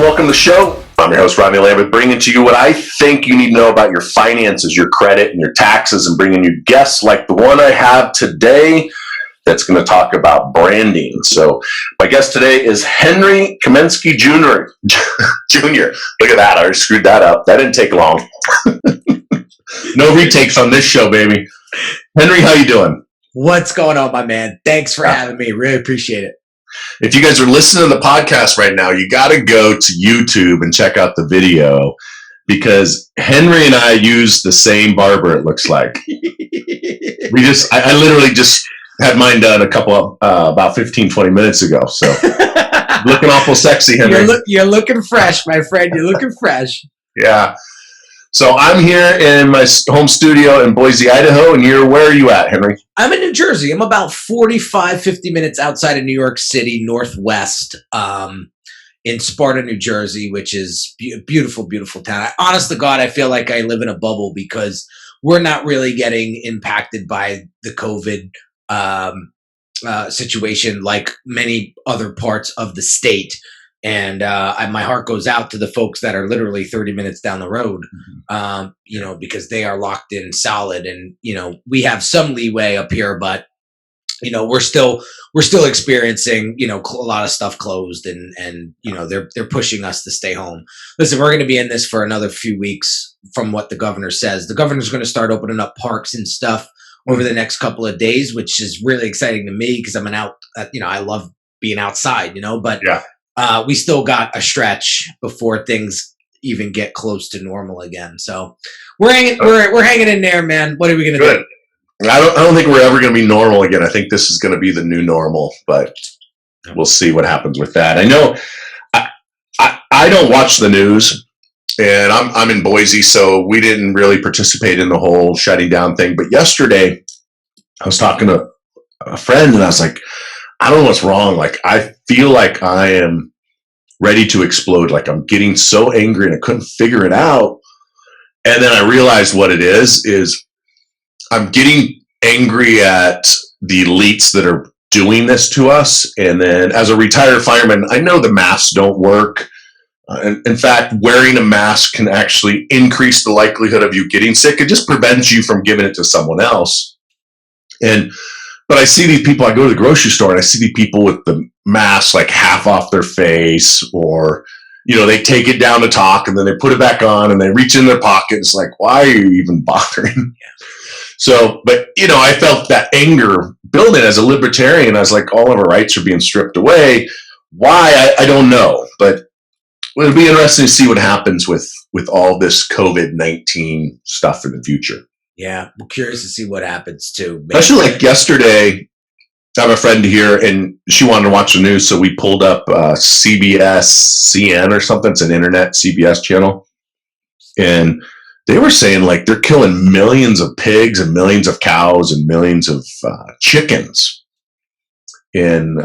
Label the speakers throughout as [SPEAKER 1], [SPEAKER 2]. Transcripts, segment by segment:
[SPEAKER 1] welcome to the show. I'm your host, Rondi, Lambeth, bringing to you what I think you need to know about your finances, your credit, and your taxes, and bringing you guests like the one I have today that's going to talk about branding. So my guest today is Henry Kaminski Jr. Look at that. I already screwed that up. That didn't take long. No retakes on this show, baby. Henry, how you doing?
[SPEAKER 2] What's going on, my man? Thanks for having me. Really appreciate it.
[SPEAKER 1] If you guys are listening to the podcast right now, you got to go to YouTube and check out the video because Henry and I use the same barber, it looks like. I literally just had mine done a couple of, about 15, 20 minutes ago. So looking awful sexy, Henry.
[SPEAKER 2] You're looking fresh, my friend. You're looking fresh.
[SPEAKER 1] Yeah. So I'm here in my home studio in Boise, Idaho, and where are you at, Henry?
[SPEAKER 2] I'm in New Jersey. I'm about 45, 50 minutes outside of New York City, northwest, in Sparta, New Jersey, which is a beautiful, beautiful town. Honest to God, I feel like I live in a bubble because we're not really getting impacted by the COVID situation like many other parts of the state. And my heart goes out to the folks that are literally 30 minutes down the road, because they are locked in solid. And, we have some leeway up here, but, we're still experiencing, a lot of stuff closed and they're pushing us to stay home. Listen, we're going to be in this for another few weeks from what the governor says. The governor's going to start opening up parks and stuff over the next couple of days, which is really exciting to me because I'm I love being outside, but yeah. We still got a stretch before things even get close to normal again. So we're hanging in there, man. What are we going to do?
[SPEAKER 1] I don't think we're ever going to be normal again. I think this is going to be the new normal, but we'll see what happens with that. I know I don't watch the news, and I'm in Boise, so we didn't really participate in the whole shutting down thing. But yesterday, I was talking to a friend, and I was like, I don't know what's wrong. Like, I feel like I am ready to explode. Like, I'm getting so angry and I couldn't figure it out. And then I realized what it is I'm getting angry at the elites that are doing this to us. And then as a retired fireman, I know the masks don't work. In fact, wearing a mask can actually increase the likelihood of you getting sick. It just prevents you from giving it to someone else. But I see these people, I go to the grocery store and I see these people with the mask like half off their face, or, they take it down to talk and then they put it back on and they reach in their pocket. It's like, why are you even bothering? So, but, I felt that anger building as a libertarian. I was like, all of our rights are being stripped away. Why? I don't know. But it'll be interesting to see what happens with all this COVID-19 stuff in the future.
[SPEAKER 2] Yeah, I'm curious to see what happens too.
[SPEAKER 1] Especially like yesterday, I have a friend here and she wanted to watch the news, so we pulled up CBS CN or something. It's an internet CBS channel. And they were saying like they're killing millions of pigs and millions of cows and millions of chickens on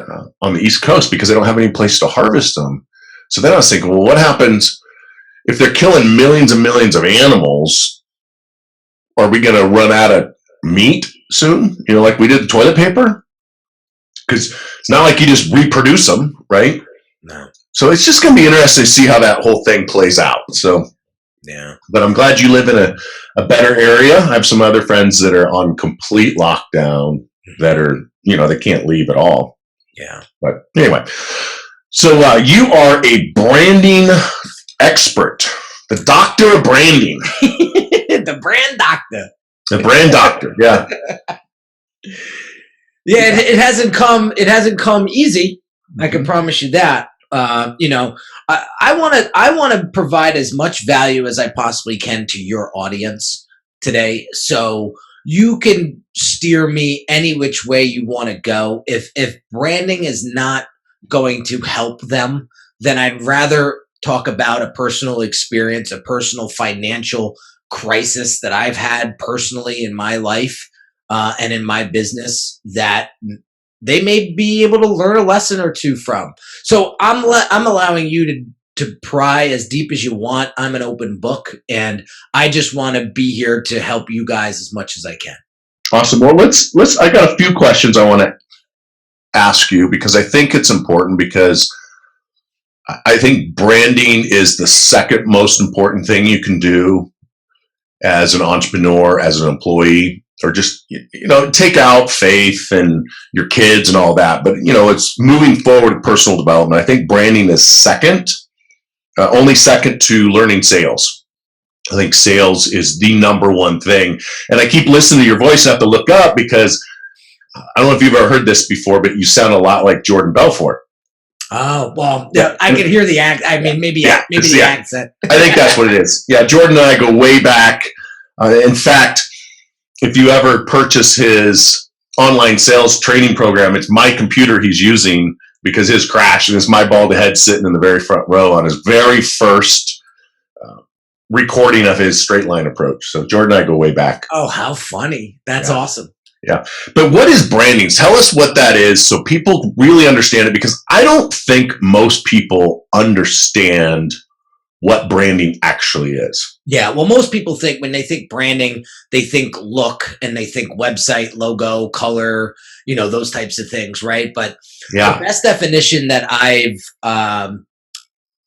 [SPEAKER 1] the East Coast because they don't have any place to harvest them. So then I was thinking, well, what happens if they're killing millions and millions of animals? Are we going to run out of meat soon? Like we did the toilet paper? Because it's not like you just reproduce them, right?
[SPEAKER 2] No.
[SPEAKER 1] So it's just going to be interesting to see how that whole thing plays out. So,
[SPEAKER 2] yeah. But
[SPEAKER 1] I'm glad you live in a better area. I have some other friends that are on complete lockdown that are, they can't leave at all.
[SPEAKER 2] Yeah.
[SPEAKER 1] But anyway, so you are a branding expert, the doctor of branding.
[SPEAKER 2] The brand doctor.
[SPEAKER 1] The brand doctor, yeah.
[SPEAKER 2] Yeah, it hasn't come easy. I can promise you that. I want to provide as much value as I possibly can to your audience today. So you can steer me any which way you want to go. If branding is not going to help them, then I'd rather talk about a personal experience, a personal financial crisis that I've had personally in my life and in my business that they may be able to learn a lesson or two from. So I'm allowing you to pry as deep as you want. I'm an open book, and I just want to be here to help you guys as much as I can.
[SPEAKER 1] Awesome. Well, let's. I got a few questions I want to ask you because I think it's important because I think branding is the second most important thing you can do as an entrepreneur, as an employee, or just, take out faith and your kids and all that. But, it's moving forward with personal development. I think branding is second, only second to learning sales. I think sales is the number one thing. And I keep listening to your voice. I have to look up because I don't know if you've ever heard this before, but you sound a lot like Jordan Belfort.
[SPEAKER 2] Oh, well, yeah. I can hear the accent. I mean, maybe the accent.
[SPEAKER 1] I think that's what it is. Yeah, Jordan and I go way back. In fact, if you ever purchase his online sales training program, it's my computer he's using because his crashed, and it's my bald head sitting in the very front row on his very first recording of his straight line approach. So Jordan and I go way back.
[SPEAKER 2] Oh, how funny. That's awesome.
[SPEAKER 1] Yeah. But what is branding? Tell us what that is so people really understand it, because I don't think most people understand what branding actually is.
[SPEAKER 2] Yeah. Well, most people think when they think branding, they think look and they think website, logo, color, those types of things. Right. But the best definition that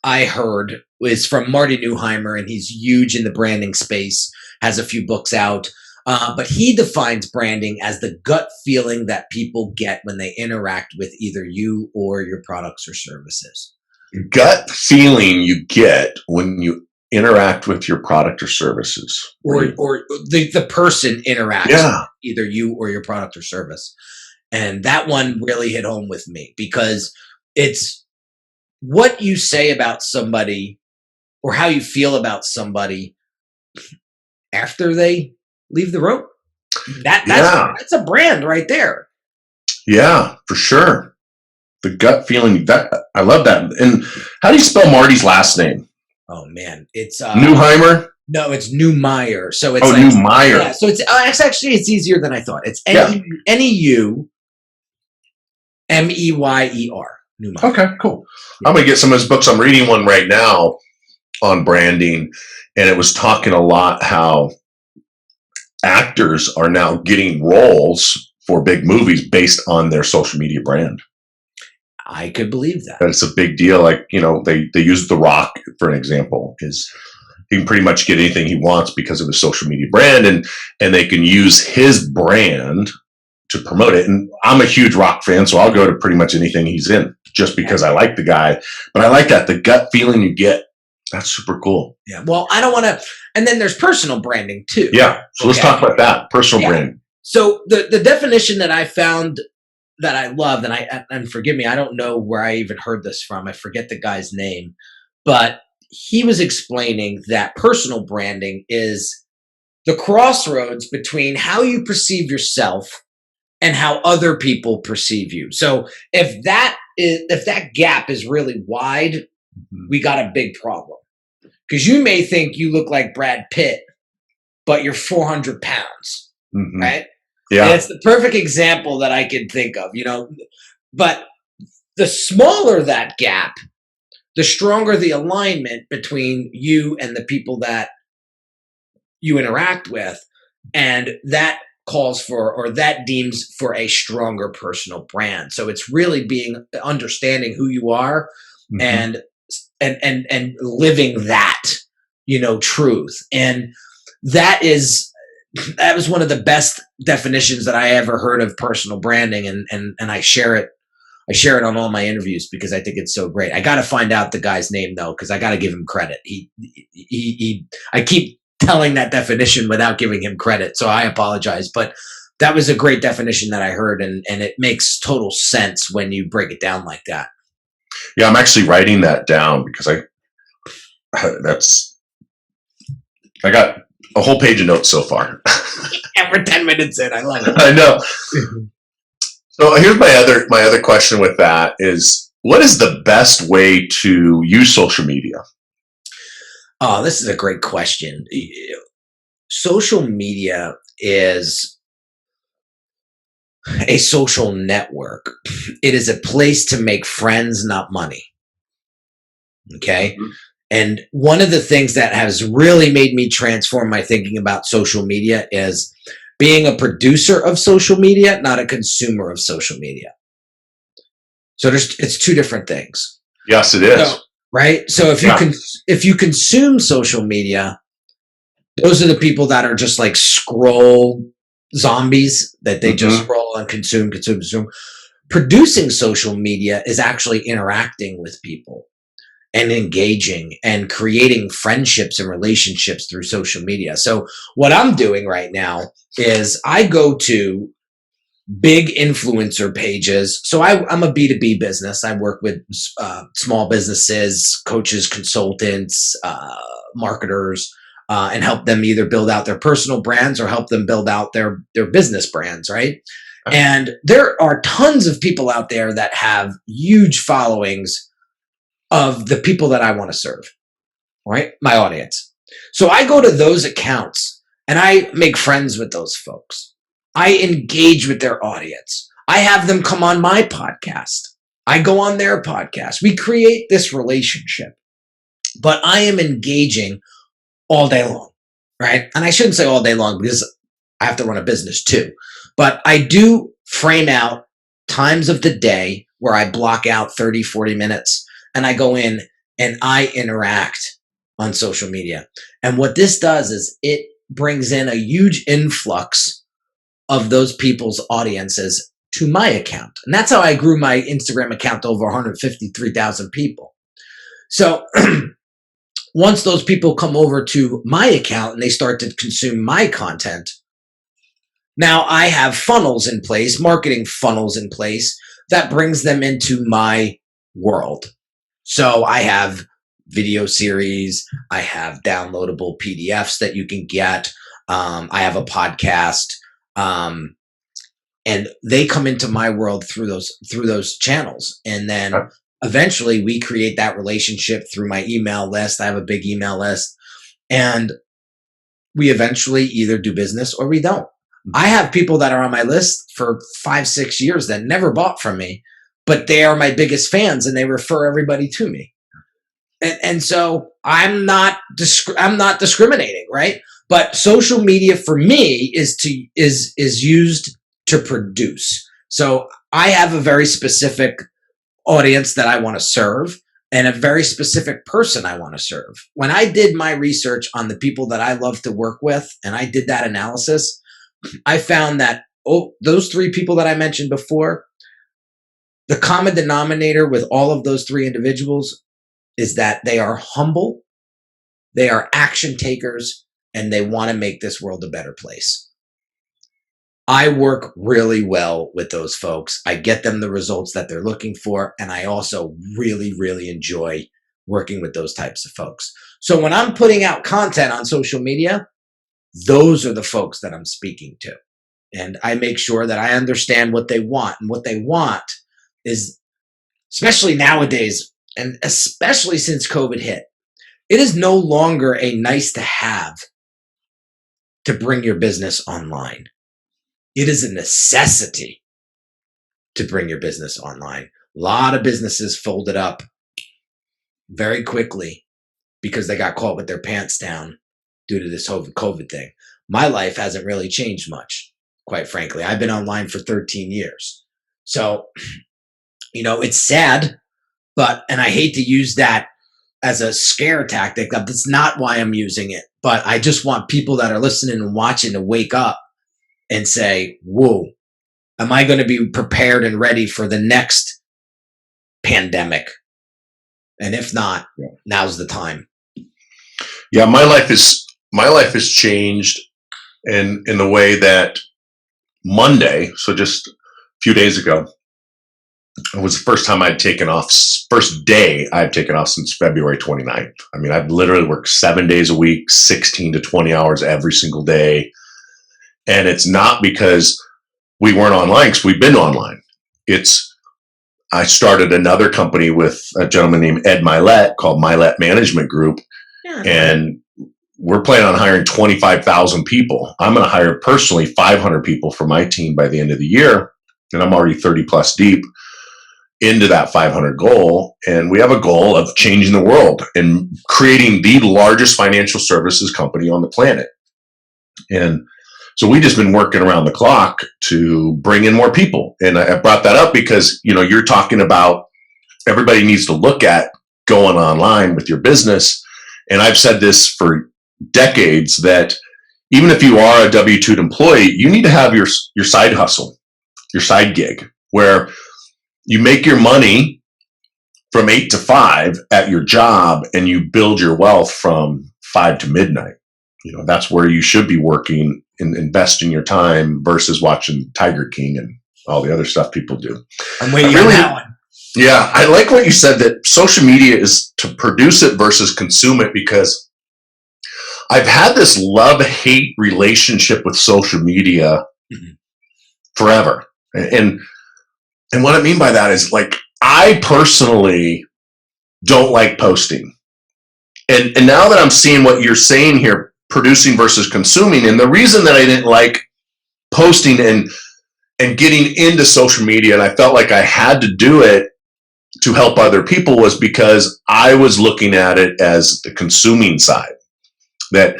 [SPEAKER 2] I heard was from Marty Neuheimer, and he's huge in the branding space, has a few books out. But he defines branding as the gut feeling that people get when they interact with either you or your products or services.
[SPEAKER 1] Gut feeling you get when you interact with your product or services.
[SPEAKER 2] Or the person interacts with either you or your product or service. And that one really hit home with me because it's what you say about somebody or how you feel about somebody after they leave the room. That's a brand right there.
[SPEAKER 1] Yeah, for sure. The gut feeling, that I love that. And how do you spell Marty's last name?
[SPEAKER 2] Oh man, it's
[SPEAKER 1] Neuheimer.
[SPEAKER 2] No, it's Neumeyer. So it's
[SPEAKER 1] Neumeyer.
[SPEAKER 2] Yeah, so it's actually it's easier than I thought. It's Neumeyer. Neumeyer.
[SPEAKER 1] Okay, cool. I'm gonna get some of his books. I'm reading one right now on branding, and it was talking a lot how actors are now getting roles for big movies based on their social media brand.
[SPEAKER 2] I could believe that.
[SPEAKER 1] It's a big deal. Like, they use The Rock for an example. Is he can pretty much get anything he wants because of his social media brand, and they can use his brand to promote it. And I'm a huge Rock fan, so I'll go to pretty much anything he's in just because I like the guy. But I like that, the gut feeling you get. That's super cool.
[SPEAKER 2] Yeah. Well, I don't want to. And then there's personal branding too.
[SPEAKER 1] Yeah. So let's talk about that. Personal branding.
[SPEAKER 2] So the definition that I found that I loved, and forgive me, I don't know where I even heard this from. I forget the guy's name, but he was explaining that personal branding is the crossroads between how you perceive yourself and how other people perceive you. So if that gap is really wide, we got a big problem. Because you may think you look like Brad Pitt, but you're 400 pounds, right?
[SPEAKER 1] Yeah.
[SPEAKER 2] And it's the perfect example that I could think of, But the smaller that gap, the stronger the alignment between you and the people that you interact with. And that calls for, or that deems for, a stronger personal brand. So it's really understanding who you are and living that, truth. And that was one of the best definitions that I ever heard of personal branding. And I share it. I share it on all my interviews because I think it's so great. I got to find out the guy's name though, because I got to give him credit. I keep telling that definition without giving him credit. So I apologize, but that was a great definition that I heard. And it makes total sense when you break it down like that.
[SPEAKER 1] Yeah, I'm actually writing that down because I got a whole page of notes so far.
[SPEAKER 2] And we're 10 minutes in. I love it.
[SPEAKER 1] I know. So here's my other question with that is, what is the best way to use social media?
[SPEAKER 2] Oh, this is a great question. Social media is a social network. It is a place to make friends, not money. Okay. Mm-hmm. And one of the things that has really made me transform my thinking about social media is being a producer of social media, not a consumer of social media. So it's two different things.
[SPEAKER 1] Yes, it is.
[SPEAKER 2] So right? So if you consume social media, those are the people that are just like scroll zombies that they just scroll and consume. Producing social media is actually interacting with people and engaging and creating friendships and relationships through social media. So what I'm doing right now is I go to big influencer pages. So I'm a B2B business. I work with small businesses, coaches, consultants, marketers, and help them either build out their personal brands or help them build out their business brands, right? And there are tons of people out there that have huge followings of the people that I want to serve, right? My audience. So I go to those accounts and I make friends with those folks. I engage with their audience. I have them come on my podcast. I go on their podcast. We create this relationship, but I am engaging all day long, right? And I shouldn't say all day long because I have to run a business too. But I do frame out times of the day where I block out 30, 40 minutes and I go in and I interact on social media. And what this does is it brings in a huge influx of those people's audiences to my account. And that's how I grew my Instagram account to over 153,000 people. So once those people come over to my account and they start to consume my content, now I have funnels in place, marketing funnels in place that brings them into my world. So I have video series, I have downloadable PDFs that you can get. I have a podcast, and they come into my world through those channels. And then eventually we create that relationship through my email list. I have a big email list, and we eventually either do business or we don't. I have people that are on my list for 5-6 years that never bought from me, but they are my biggest fans and they refer everybody to me. And so I'm not discriminating, right? But social media for me is used to produce. So I have a very specific audience that I want to serve and a very specific person I want to serve. When I did my research on the people that I love to work with and I did that analysis, I found that those 3 people that I mentioned before, the common denominator with all of those 3 individuals is that they are humble, they are action takers, and they want to make this world a better place. I work really well with those folks. I get them the results that they're looking for, and I also really, really enjoy working with those types of folks. So when I'm putting out content on social media, those are the folks that I'm speaking to. And I make sure that I understand what they want. And what they want is, especially nowadays, and especially since COVID hit, it is no longer a nice to have to bring your business online. It is a necessity to bring your business online. A lot of businesses folded up very quickly because they got caught with their pants down due to this whole COVID thing. My life hasn't really changed much, quite frankly. I've been online for 13 years. So, it's sad, and I hate to use that as a scare tactic. That's not why I'm using it. But I just want people that are listening and watching to wake up and say, whoa, am I going to be prepared and ready for the next pandemic? And if not, now's the time.
[SPEAKER 1] Yeah, my life has changed in the way that Monday, so just a few days ago, it was the first time first day I've taken off since February 29th. I mean, I've literally worked 7 days a week, 16 to 20 hours every single day. And it's not because we weren't online, because we've been online. I started another company with a gentleman named Ed Milet called Milet Management Group. Yeah. And we're planning on hiring 25,000 people. I'm going to hire personally 500 people for my team by the end of the year. And I'm already 30 plus deep into that 500 goal. And we have a goal of changing the world and creating the largest financial services company on the planet. And so we just been working around the clock to bring in more people. And I brought that up because, you're talking about everybody needs to look at going online with your business. And I've said this for decades that even if you are a W-2 employee, you need to have your side hustle, your side gig, where you make your money from 8 to 5 at your job and you build your wealth from 5 to midnight. That's where you should be working and investing your time versus watching Tiger King and all the other stuff people do.
[SPEAKER 2] I'm waiting on that one.
[SPEAKER 1] Yeah, I like what you said, that social media is to produce it versus consume it, because I've had this love-hate relationship with social media forever. And what I mean by that is, like, I personally don't like posting. And now that I'm seeing what you're saying here, producing versus consuming, and the reason that I didn't like posting and getting into social media, and I felt like I had to do it to help other people, was because I was looking at it as the consuming side. That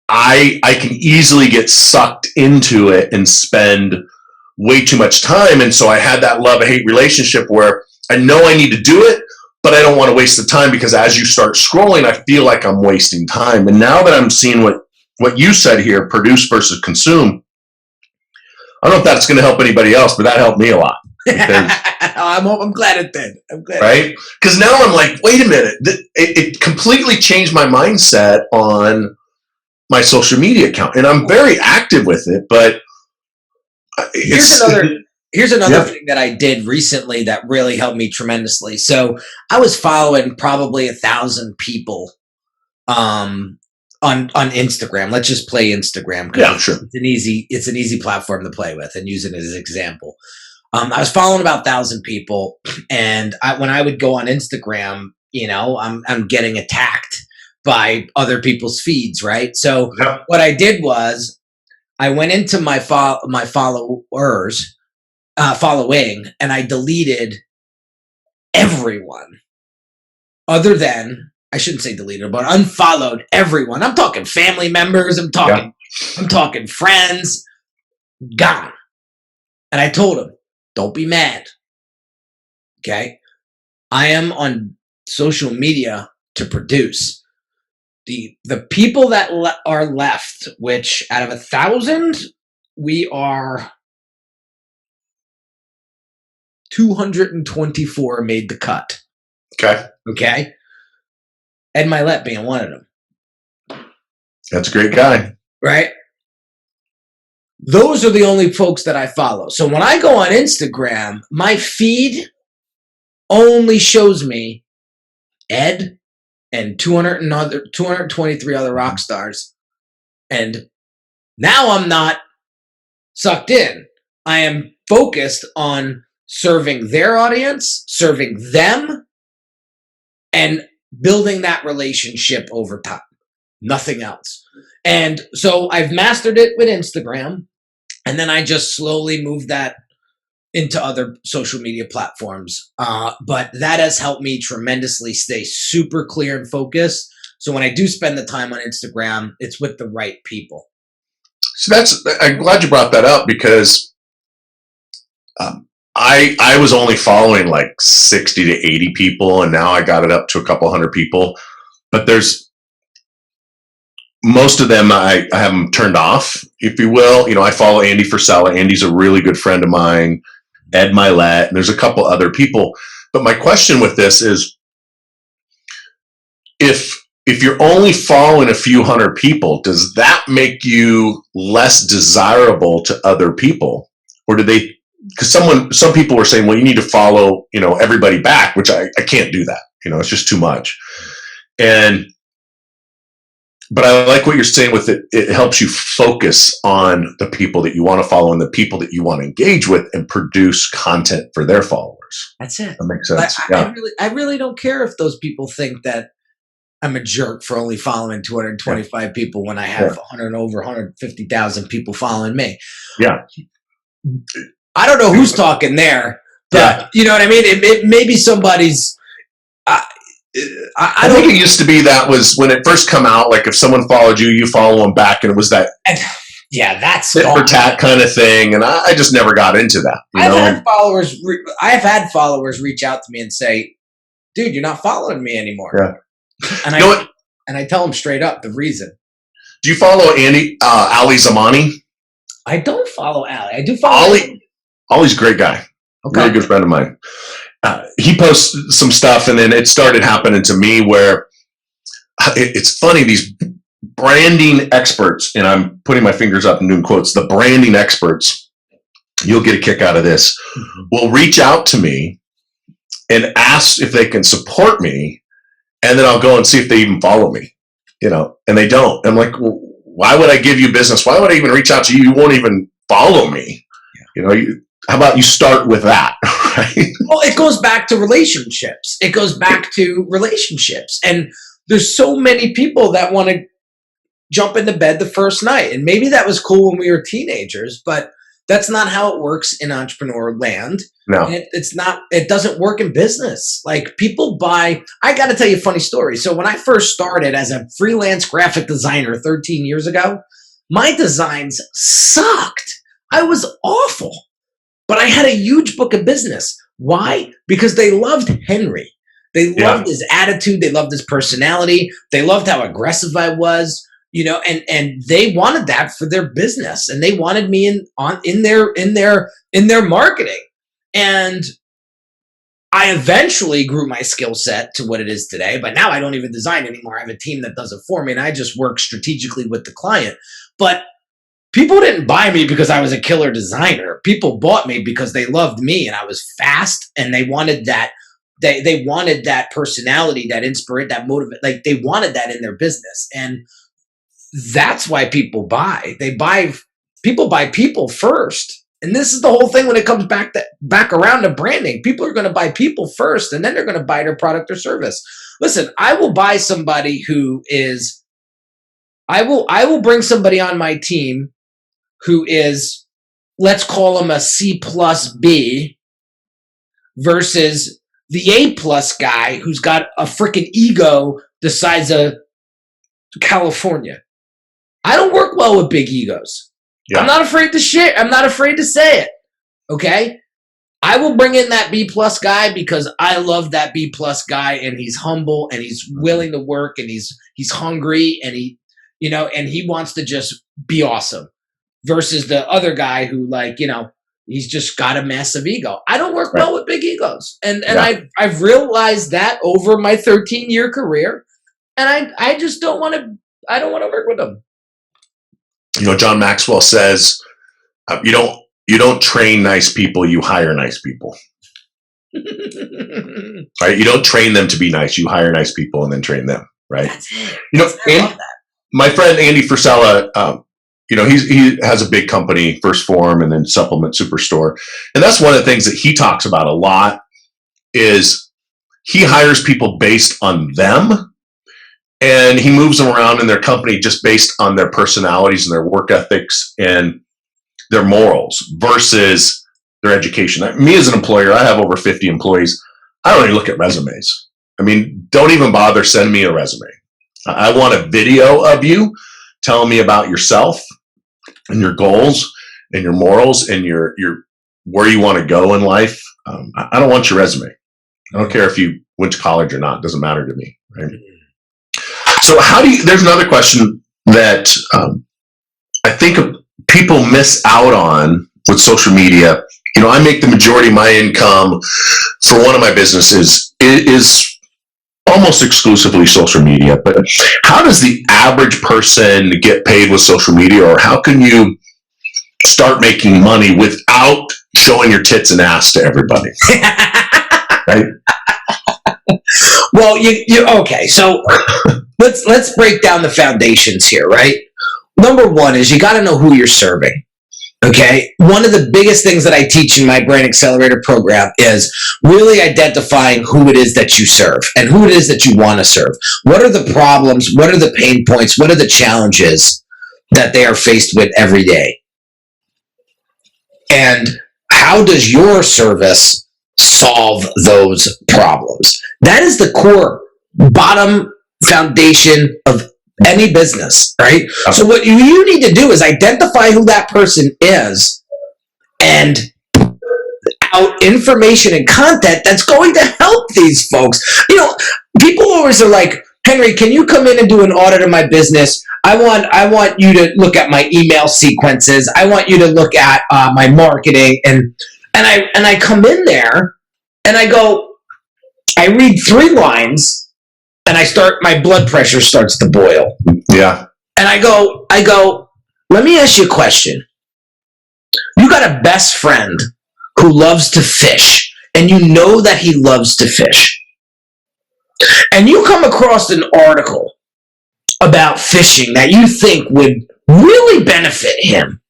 [SPEAKER 1] I can easily get sucked into it and spend way too much time. And so I had that love-hate relationship where I know I need to do it, but I don't want to waste the time, because as you start scrolling, I feel like I'm wasting time. And now that I'm seeing what you said here, produce versus consume, I don't know if that's going to help anybody else, but that helped me a lot.
[SPEAKER 2] I'm glad it did.
[SPEAKER 1] Right? Because now I'm like, wait a minute. It completely changed my mindset on my social media account. And I'm very active with it, but
[SPEAKER 2] here's another thing that I did recently that really helped me tremendously. So I was following probably 1,000 people on Instagram. Let's just play Instagram, because
[SPEAKER 1] sure.
[SPEAKER 2] It's an easy platform to play with, and use it as an example. I was following about 1,000 people, and when I would go on Instagram, I'm getting attacked by other people's feeds, right? So what I did was I went into my followers, following, and I deleted everyone other than, I shouldn't say deleted, but unfollowed everyone. I'm talking family members. I'm talking friends. Gone. And I told them, don't be mad. Okay. I am on social media to produce. The people that are left, which out of 1,000, we are 224 made the cut. Okay. Ed Milet being one of them.
[SPEAKER 1] That's a great guy.
[SPEAKER 2] Right? Those are the only folks that I follow. So when I go on Instagram, my feed only shows me Ed and 223 other rock stars. And now I'm not sucked in. I am focused on serving their audience, serving them, and building that relationship over time. Nothing else. And so I've mastered it with Instagram, and then I just slowly moved that into other social media platforms. But that has helped me tremendously stay super clear and focused. So when I do spend the time on Instagram, it's with the right people.
[SPEAKER 1] So I'm glad you brought that up, because I was only following like 60 to 80 people, and now I got it up to a couple hundred people. But there's most of them I have them turned off, if you will. I follow Andy Frisella. Andy's a really good friend of mine. Ed Milet, and there's a couple other people. But my question with this is, if you're only following a few hundred people, does that make you less desirable to other people? Or do they, because some people were saying, well, you need to follow, everybody back, which I can't do that. It's just too much. But I like what you're saying with it. It helps you focus on the people that you want to follow and the people that you want to engage with, and produce content for their followers.
[SPEAKER 2] That's it.
[SPEAKER 1] That makes sense.
[SPEAKER 2] I really don't care if those people think that I'm a jerk for only following 225 people when I have over 150,000 people following me.
[SPEAKER 1] Yeah.
[SPEAKER 2] I don't know who's talking there, but you know what I mean? It may be somebody's. I
[SPEAKER 1] think it used to be that was when it first come out. Like if someone followed you, you follow them back, and it was that.
[SPEAKER 2] That's
[SPEAKER 1] tit for tat kind of thing, and I just never got into that.
[SPEAKER 2] I've had followers reach out to me and say, dude, you're not following me anymore.
[SPEAKER 1] Yeah.
[SPEAKER 2] And I tell them straight up the reason.
[SPEAKER 1] Do you follow Ali Zamani?
[SPEAKER 2] I don't follow Ali. I do follow
[SPEAKER 1] Ali. Ali's a great guy.
[SPEAKER 2] Okay.
[SPEAKER 1] Really good friend of mine. He posts some stuff, and then it started happening to me where it's funny, these branding experts, and I'm putting my fingers up and doing quotes, the branding experts, you'll get a kick out of this, will reach out to me and ask if they can support me, and then I'll go and see if they even follow me, and they don't. I'm like, well, why would I give you business? Why would I even reach out to you? You won't even follow me. Yeah. How about you start with that, right?
[SPEAKER 2] Well, it goes back to relationships. And there's so many people that want to jump into bed the first night. And maybe that was cool when we were teenagers, but that's not how it works in entrepreneur land.
[SPEAKER 1] No.
[SPEAKER 2] It doesn't work in business. Like, people buy, I got to tell you a funny story. So when I first started as a freelance graphic designer 13 years ago, my designs sucked. I was awful. But I had a huge book of business. Why? Because they loved Henry. They loved his attitude. They loved his personality. They loved how aggressive I was, and they wanted that for their business, and they wanted me in their marketing. And I eventually grew my skill set to what it is today, but now I don't even design anymore. I have a team that does it for me, and I just work strategically with the client. But people didn't buy me because I was a killer designer. People bought me because they loved me, and I was fast, and they wanted that. They wanted that personality, that inspiration, that motivate. Like, they wanted that in their business, and that's why people buy. People buy people first, and this is the whole thing when it comes back around to branding. People are going to buy people first, and then they're going to buy their product or service. Listen, I will buy somebody who is. I will bring somebody on my team who is, let's call him a C plus B, versus the A plus guy who's got a freaking ego the size of California. I don't work well with big egos. Yeah. I'm not afraid to share. I'm not afraid to say it. Okay? I will bring in that B plus guy because I love that B plus guy, and he's humble, and he's willing to work, and he's hungry, and and he wants to just be awesome. Versus the other guy who, he's just got a massive ego. I don't work well with big egos. And I've realized that over my 13-year career. And I just don't want to work with them.
[SPEAKER 1] John Maxwell says, you don't train nice people, you hire nice people. Right? You don't train them to be nice, you hire nice people and then train them, right?
[SPEAKER 2] That's it.
[SPEAKER 1] My friend Andy Frisella, he has a big company, First Form, and then Supplement Superstore. And that's one of the things that he talks about a lot is he hires people based on them, and he moves them around in their company just based on their personalities and their work ethics and their morals versus their education. Me as an employer, I have over 50 employees. I don't even look at resumes. Don't even bother sending me a resume. I want a video of you telling me about yourself and your goals and your morals and your where you want to go in life. I don't want your resume. I don't care if you went to college or not. It doesn't matter to me. Right? So there's another question that I think people miss out on with social media. I make the majority of my income for one of my businesses is almost exclusively social media, but how does the average person get paid with social media, or how can you start making money without showing your tits and ass to everybody? Right?
[SPEAKER 2] Well, okay. So let's break down the foundations here, right? Number one is you got to know who you're serving. Okay. One of the biggest things that I teach in my Brand Accelerator program is really identifying who it is that you serve and who it is that you want to serve. What are the problems? What are the pain points? What are the challenges that they are faced with every day? And how does your service solve those problems? That is the core bottom foundation of any business, right? So what you need to do is identify who that person is and out information and content that's going to help these folks. You know, people always are like, Henry, can you come in and do an audit of my business? I want you to look at my email sequences. I want you to look at my marketing, and I come in there and I go, I read 3 lines, and my blood pressure starts to boil.
[SPEAKER 1] Yeah.
[SPEAKER 2] And I go, let me ask you a question. You got a best friend who loves to fish, and you know that he loves to fish. And you come across an article about fishing that you think would really benefit him.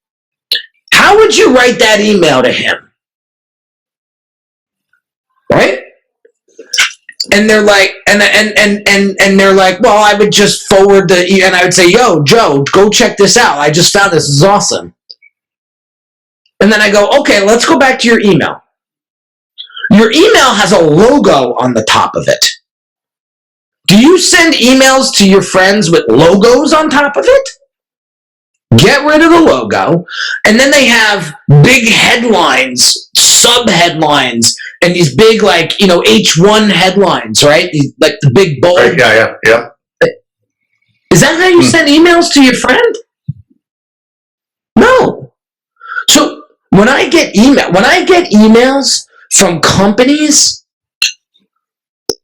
[SPEAKER 2] How would you write that email to him? Right? And they're like, and they're like, well, I would just forward and I would say, yo, Joe, go check this out. I just found this is awesome. And then I go, okay, let's go back to your email. Your email has a logo on the top of it. Do you send emails to your friends with logos on top of it? Get rid of the logo. And then they have big headlines, sub-headlines, and these big, like, you know, H1 headlines, right? Like the big bold.
[SPEAKER 1] Right, yeah.
[SPEAKER 2] Is that how you send emails to your friend? No. So when I get emails from companies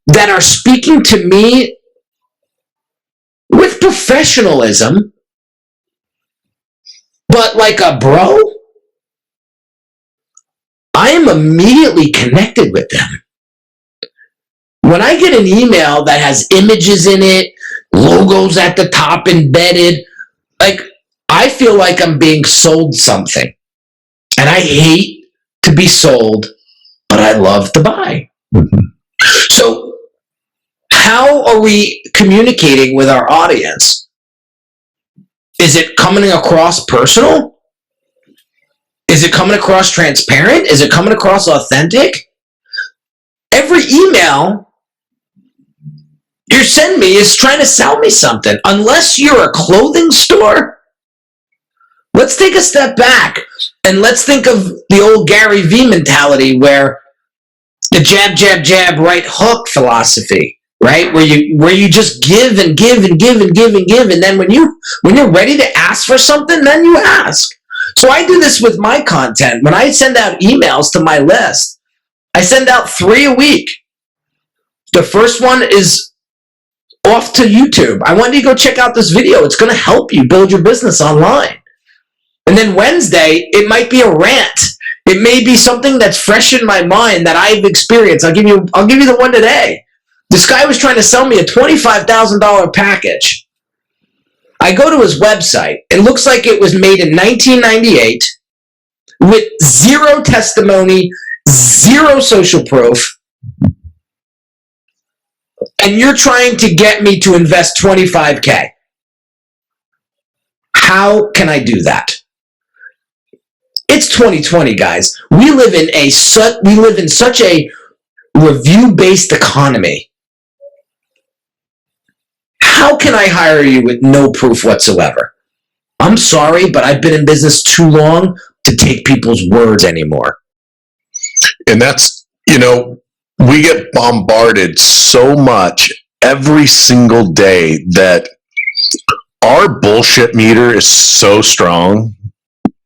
[SPEAKER 2] that are speaking to me with professionalism, but like a bro, I am immediately connected with them. When I get an email that has images in it, logos at the top embedded, like, I feel like I'm being sold something. And I hate to be sold, but I love to buy.
[SPEAKER 1] Mm-hmm.
[SPEAKER 2] So how are we communicating with our audience? Is it coming across personal? Is it coming across transparent? Is it coming across authentic? Every email you send me is trying to sell me something. Unless you're a clothing store, let's take a step back and let's think of the old Gary Vee mentality, where the jab, jab, jab, right hook philosophy, right? Where you just give and give and give and give and give, and then when you're ready to ask for something, then you ask. So I do this with my content. When I send out emails to my list, I send out 3 a week. The first one is off to YouTube. I want you to go check out this video. It's going to help you build your business online. And then Wednesday, it might be a rant. It may be something that's fresh in my mind that I've experienced. I'll give you the one today. This guy was trying to sell me a $25,000 package. I go to his website. It looks like it was made in 1998 with 0 testimony, 0 social proof. And you're trying to get me to invest $25K. How can I do that? It's 2020, guys. We live in such a review-based economy. How can I hire you with no proof whatsoever? I'm sorry, but I've been in business too long to take people's words anymore.
[SPEAKER 1] And that's, we get bombarded so much every single day that our bullshit meter is so strong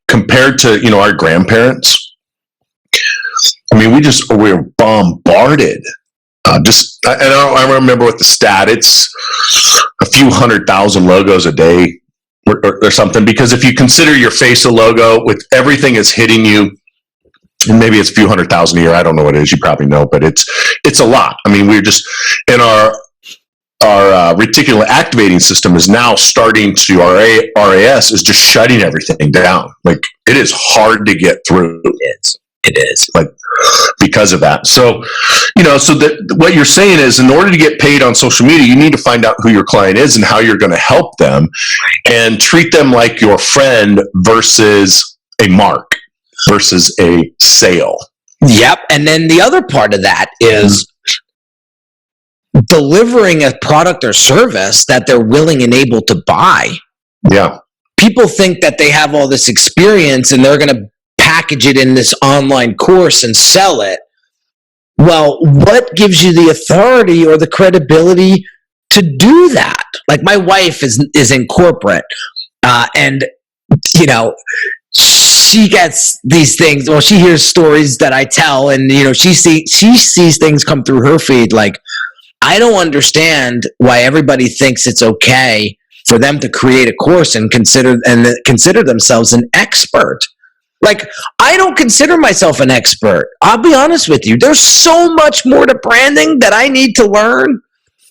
[SPEAKER 1] compared to, our grandparents. I mean, we're bombarded. I remember what the stat, it's a few 100,000 logos a day or something, because if you consider your face a logo with everything is hitting you, and maybe it's a few 100,000 a year, I don't know what it is, you probably know, but it's a lot. I mean, we're just, in our reticular activating system is now starting to, our RAS is just shutting everything down. Like, it is hard to get through. It is. Like, because of that. So, what you're saying is, in order to get paid on social media, you need to find out who your client is and how you're going to help them, and treat them like your friend versus a mark, versus a sale.
[SPEAKER 2] Yep. And then the other part of that is delivering a product or service that they're willing and able to buy.
[SPEAKER 1] Yeah.
[SPEAKER 2] People think that they have all this experience and they're going to package it in this online course and sell it. Well, what gives you the authority or the credibility to do that? Like my wife is in corporate, and you know, she gets these things. Well, she hears stories that I tell, and you know, she sees things come through her feed. Like, I don't understand why everybody thinks it's okay for them to create a course and consider themselves an expert. Like, I don't consider myself an expert. I'll be honest with you. There's so much more to branding that I need to learn.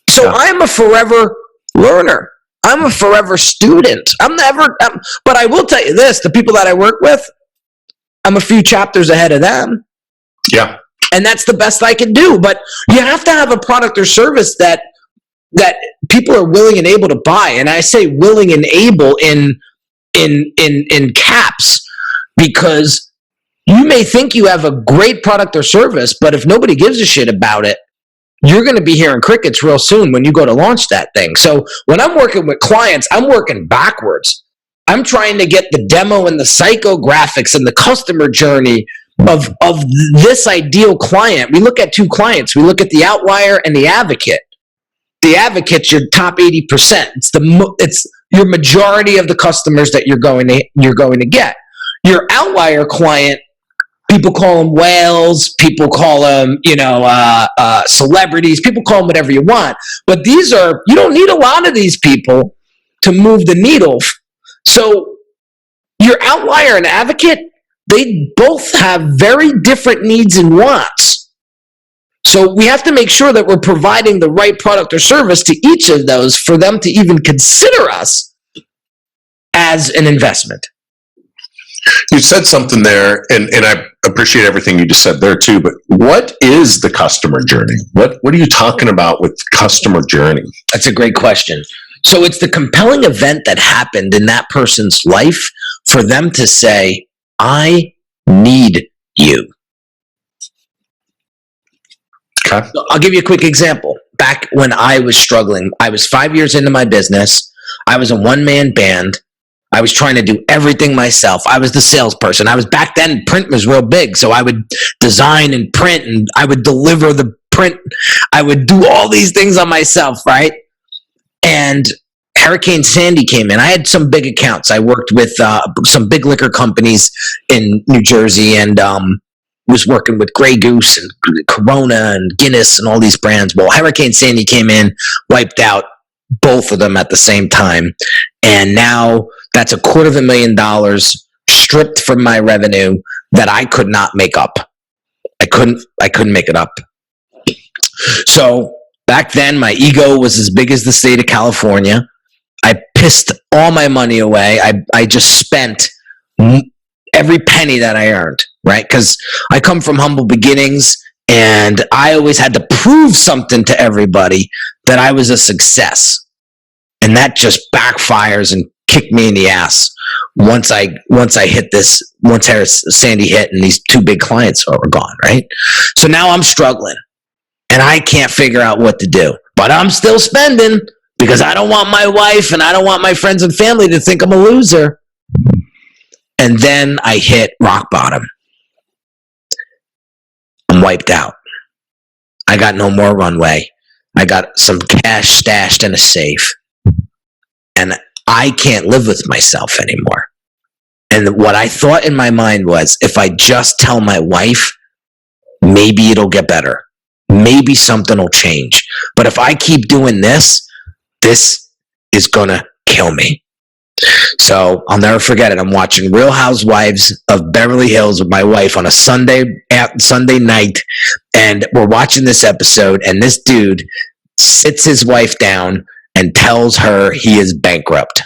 [SPEAKER 2] So I'm a forever learner. I'm a forever student. But I will tell you this, the people that I work with, I'm a few chapters ahead of them.
[SPEAKER 1] Yeah.
[SPEAKER 2] And that's the best I can do. But you have to have a product or service that people are willing and able to buy. And I say willing and able in caps, because you may think you have a great product or service, but if nobody gives a shit about it, you're going to be hearing crickets real soon when you go to launch that thing. So when I'm working with clients, I'm working backwards. I'm trying to get the demo and the psychographics and the customer journey of this ideal client. We look at two clients. We look at the outlier and the advocate. The advocate's your top 80%. It's your majority of the customers that you're going to get. Your outlier client, people call them whales, people call them, celebrities, people call them whatever you want. But you don't need a lot of these people to move the needle. So your outlier and advocate, they both have very different needs and wants. So we have to make sure that we're providing the right product or service to each of those for them to even consider us as an investment.
[SPEAKER 1] You said something there, and I appreciate everything you just said there too, but what is the customer journey? What are you talking about with customer journey?
[SPEAKER 2] That's a great question. So it's the compelling event that happened in that person's life for them to say, I need you.
[SPEAKER 1] Okay.
[SPEAKER 2] So I'll give you a quick example. Back when I was struggling, I was 5 years into my business. I was a one-man band. I was trying to do everything myself. I was the salesperson. Back then, print was real big. So I would design and print, and I would deliver the print. I would do all these things on myself, right? And Hurricane Sandy came in. I had some big accounts. I worked with some big liquor companies in New Jersey, and was working with Grey Goose and Corona and Guinness and all these brands. Well, Hurricane Sandy came in, wiped out both of them at the same time. And now that's $250,000 stripped from my revenue that I could not make up. I couldn't make it up. So back then, my ego was as big as the state of California. I pissed all my money away. I just spent every penny that I earned, right? Because I come from humble beginnings, and I always had to prove something to everybody that I was a success. And that just backfires and kicked me in the ass once Sandy hit and these two big clients were gone, right? So now I'm struggling, and I can't figure out what to do. But I'm still spending because I don't want my wife and I don't want my friends and family to think I'm a loser. And then I hit rock bottom. I'm wiped out. I got no more runway. I got some cash stashed in a safe. And I can't live with myself anymore. And what I thought in my mind was, if I just tell my wife, maybe it'll get better. Maybe something will change. But if I keep doing this is going to kill me. So I'll never forget it. I'm watching Real Housewives of Beverly Hills with my wife on a Sunday night. And we're watching this episode, and this dude sits his wife down and tells her he is bankrupt.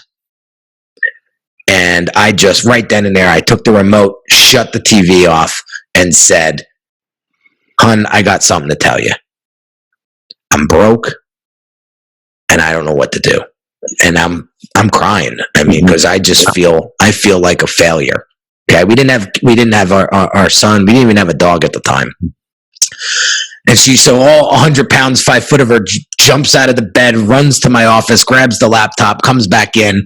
[SPEAKER 2] And I just, right then and there, I took the remote, shut the TV off, and said, "Hun, I got something to tell you. I'm broke, and I don't know what to do." And I'm crying. I mean, because I feel like a failure. Okay, we didn't have our son. We didn't even have a dog at the time. And so all 100 pounds, 5 foot of her jumps out of the bed, runs to my office, grabs the laptop, comes back in,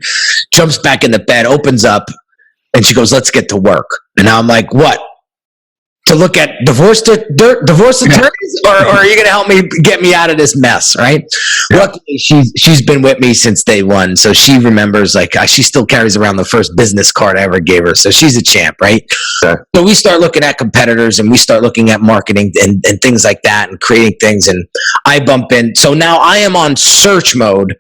[SPEAKER 2] jumps back in the bed, opens up, And she goes, let's get to work. And I'm like, what? To look at divorce attorneys, or are you going to help me get me out of this mess, right? Yeah. Luckily, she's been with me since day one, so she remembers, like, she still carries around the first business card I ever gave her, so she's a champ, right? Sure. So we start looking at competitors, and we start looking at marketing and things like that, and creating things, and I bump in. So now I am on search mode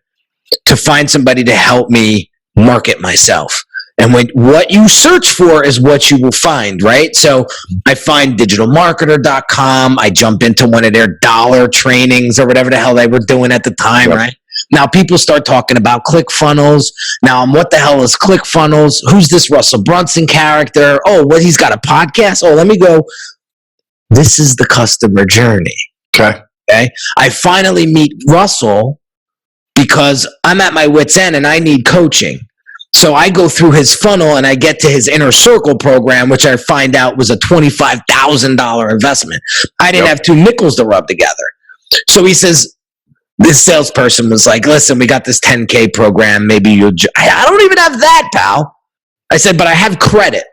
[SPEAKER 2] to find somebody to help me market myself. And what you search for is what you will find, right? So I find digitalmarketer.com. I jump into one of their dollar trainings or whatever the hell they were doing at the time, yep. Right? Now people start talking about ClickFunnels. Now, what the hell is ClickFunnels? Who's this Russell Brunson character? Oh, what, he's got a podcast? Oh, let me go. This is the customer journey. Okay. I finally meet Russell because I'm at my wit's end and I need coaching. So I go through his funnel and I get to his inner circle program, which I find out was a $25,000 investment. I didn't have two nickels to rub together. So he says, this salesperson was like, listen, we got this 10K program. Maybe you'll, I don't even have that, pal. I said, but I have credit.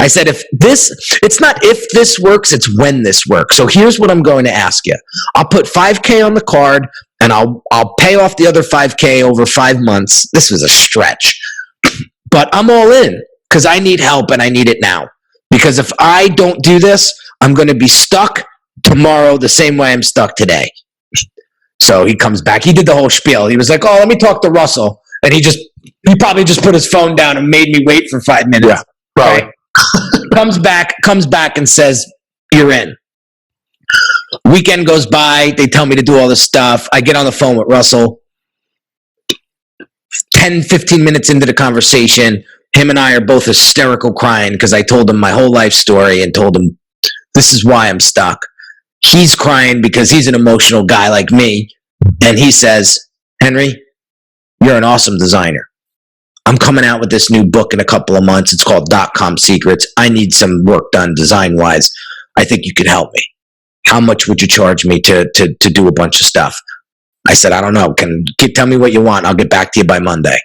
[SPEAKER 2] I said, it's not if this works, it's when this works. So here's what I'm going to ask you. I'll put $5K on the card and I'll pay off the other $5K over 5 months. This was a stretch, but I'm all in because I need help and I need it now. Because if I don't do this, I'm going to be stuck tomorrow the same way I'm stuck today. So he comes back. He did the whole spiel. He was like, oh, let me talk to Russell. And he probably just put his phone down and made me wait for 5 minutes. Yeah, probably. Right? comes back and says, you're in. Weekend goes by. They tell me to do all this stuff. I get on the phone with Russell. 10, 15 minutes into the conversation, him and I are both hysterical crying because I told him my whole life story and told him this is why I'm stuck. He's crying because he's an emotional guy like me. And he says, Henry, you're an awesome designer. I'm coming out with this new book in a couple of months. It's called .com Secrets. I need some work done design-wise. I think you could help me. How much would you charge me to do a bunch of stuff? I said, I don't know. Tell me what you want. I'll get back to you by Monday.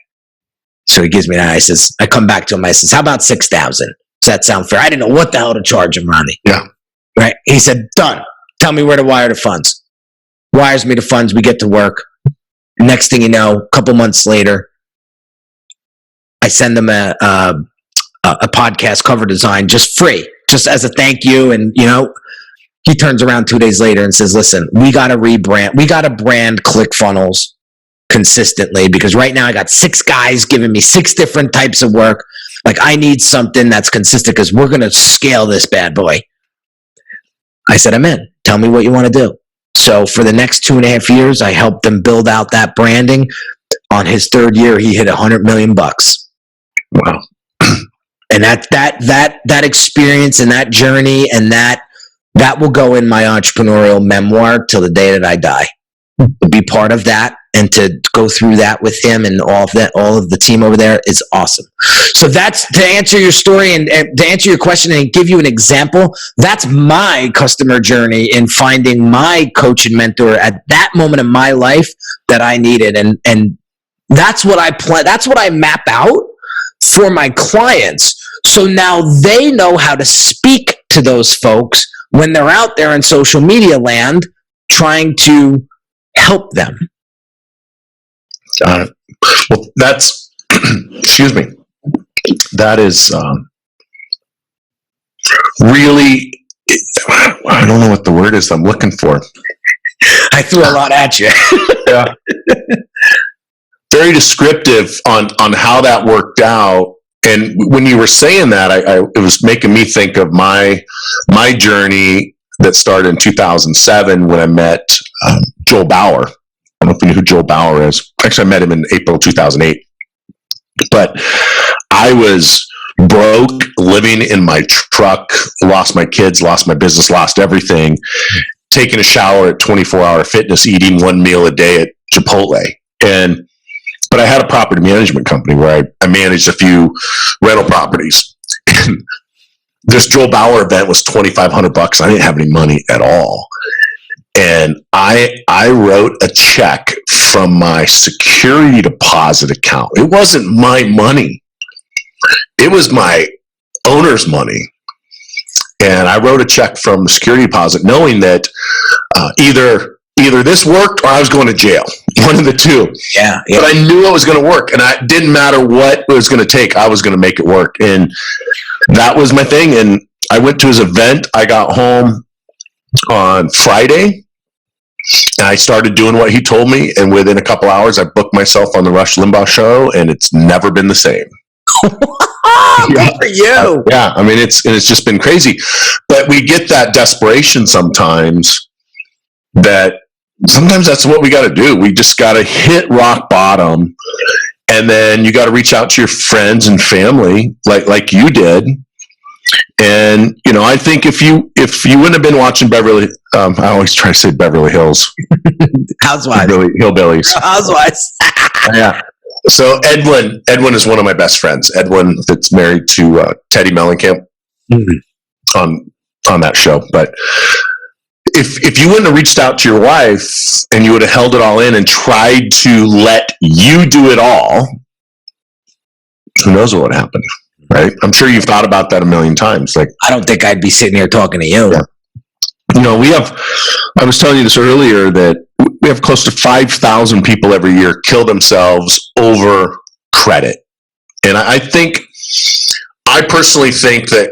[SPEAKER 2] So he gives me that. I come back to him. I says, how about $6,000? Does that sound fair? I didn't know what the hell to charge him, Rondi. Yeah. Right. He said, done. Tell me where to wire the funds. Wires me the funds. We get to work. Next thing you know, a couple months later, I send them a podcast cover design, just free, just as a thank you. And, he turns around 2 days later and says, listen, we got to rebrand. We got to brand ClickFunnels consistently because right now I got 6 guys giving me 6 different types of work. Like I need something that's consistent because we're going to scale this bad boy. I said, I'm in. Tell me what you want to do. So for the next 2.5 years, I helped them build out that branding. On his 3rd year, he hit $100 million. Wow. And that experience and that journey and that will go in my entrepreneurial memoir till the day that I die. To be part of that and to go through that with him and all of the team over there is awesome. So that's to answer your story and to answer your question and give you an example. That's my customer journey in finding my coach and mentor at that moment in my life that I needed. And that's what I map out for my clients. So now they know how to speak to those folks when they're out there in social media land trying to help them.
[SPEAKER 1] Well, that's, excuse me, that is really, I don't know what the word is I'm looking for.
[SPEAKER 2] I threw a lot at you.
[SPEAKER 1] Yeah. Very descriptive on how that worked out. And when you were saying that, it was making me think of my journey that started in 2007 when I met Joel Bauer. I don't know if you know who Joel Bauer is. Actually, I met him in April 2008. But I was broke, living in my truck, lost my kids, lost my business, lost everything, taking a shower at 24-Hour Fitness, eating 1 meal a day at Chipotle. But I had a property management company where I managed a few rental properties. And this Joel Bauer event was $2,500. I didn't have any money at all. And I wrote a check from my security deposit account. It wasn't my money. It was my owner's money. And I wrote a check from security deposit knowing that either this worked or I was going to jail. One of the two.
[SPEAKER 2] Yeah.
[SPEAKER 1] But I knew it was going to work. And it didn't matter what it was going to take. I was going to make it work. And that was my thing. And I went to his event. I got home on Friday. And I started doing what he told me. And within a couple hours, I booked myself on the Rush Limbaugh show. And it's never been the same.
[SPEAKER 2] Good for you.
[SPEAKER 1] Yeah, I mean, it's just been crazy. But we get that desperation sometimes that sometimes that's what we got to do. We just got to hit rock bottom, and then you got to reach out to your friends and family like you did. And I think if you wouldn't have been watching Beverly, I always try to say Beverly Hills,
[SPEAKER 2] Housewives,
[SPEAKER 1] Hillbillies,
[SPEAKER 2] Housewives.
[SPEAKER 1] Yeah. So Edwin is one of my best friends. Edwin, that's married to Teddy Mellencamp on that show. But if you wouldn't have reached out to your wife and you would have held it all in and tried to let you do it all, who knows what would happen, right? I'm sure you've thought about that a million times. Like,
[SPEAKER 2] I don't think I'd be sitting here talking to you.
[SPEAKER 1] Yeah. I was telling you this earlier, that we have close to 5,000 people every year kill themselves over credit. And I personally think that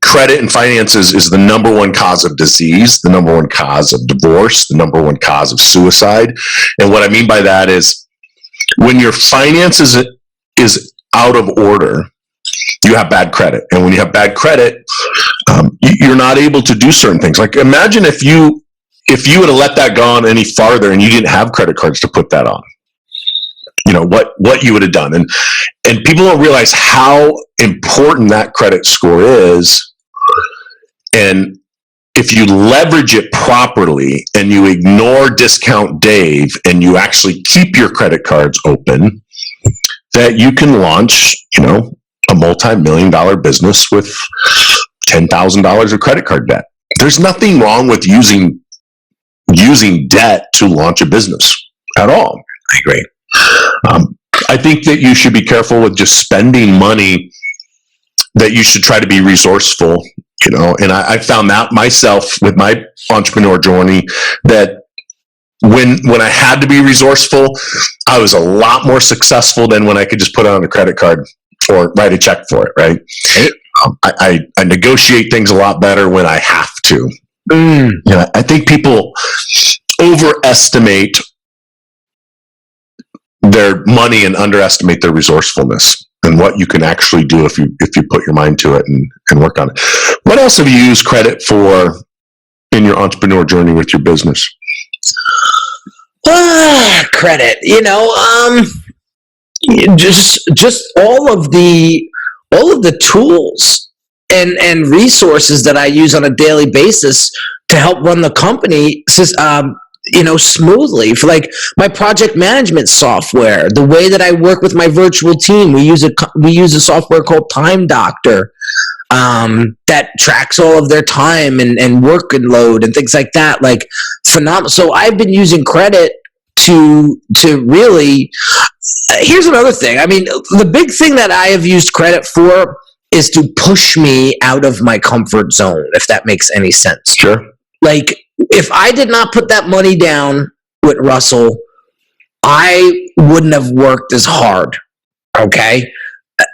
[SPEAKER 1] credit and finances is the number one cause of disease, the number one cause of divorce, the number one cause of suicide. And what I mean by that is when your finances is out of order, you have bad credit. And when you have bad credit, you're not able to do certain things. Like, imagine if you would have let that go on any farther and you didn't have credit cards to put that on, what you would have done. And people don't realize how important that credit score is. And if you leverage it properly and you ignore Discount Dave and you actually keep your credit cards open, that you can launch, a multi-million-dollar business with $10,000 of credit card debt. There's nothing wrong with using debt to launch a business at all.
[SPEAKER 2] I agree.
[SPEAKER 1] I think that you should be careful with just spending money, that you should try to be resourceful, and I found that myself with my entrepreneur journey, that when I had to be resourceful, I was a lot more successful than when I could just put it on a credit card or write a check for it, right? I negotiate things a lot better when I have to. I think people overestimate their money and underestimate their resourcefulness and what you can actually do if you put your mind to it and work on it. What else have you used credit for in your entrepreneur journey with your business?
[SPEAKER 2] Credit, just all of the tools and resources that I use on a daily basis to help run the company, smoothly. For like my project management software, the way that I work with my virtual team, we use a software called Time Doctor that tracks all of their time and work and load and things like that. Like, phenomenal. So I've been using credit to really. Here's another thing. I mean, the big thing that I have used credit for is to push me out of my comfort zone, if that makes any sense.
[SPEAKER 1] Sure.
[SPEAKER 2] Like, if I did not put that money down with Russell, I wouldn't have worked as hard. Okay?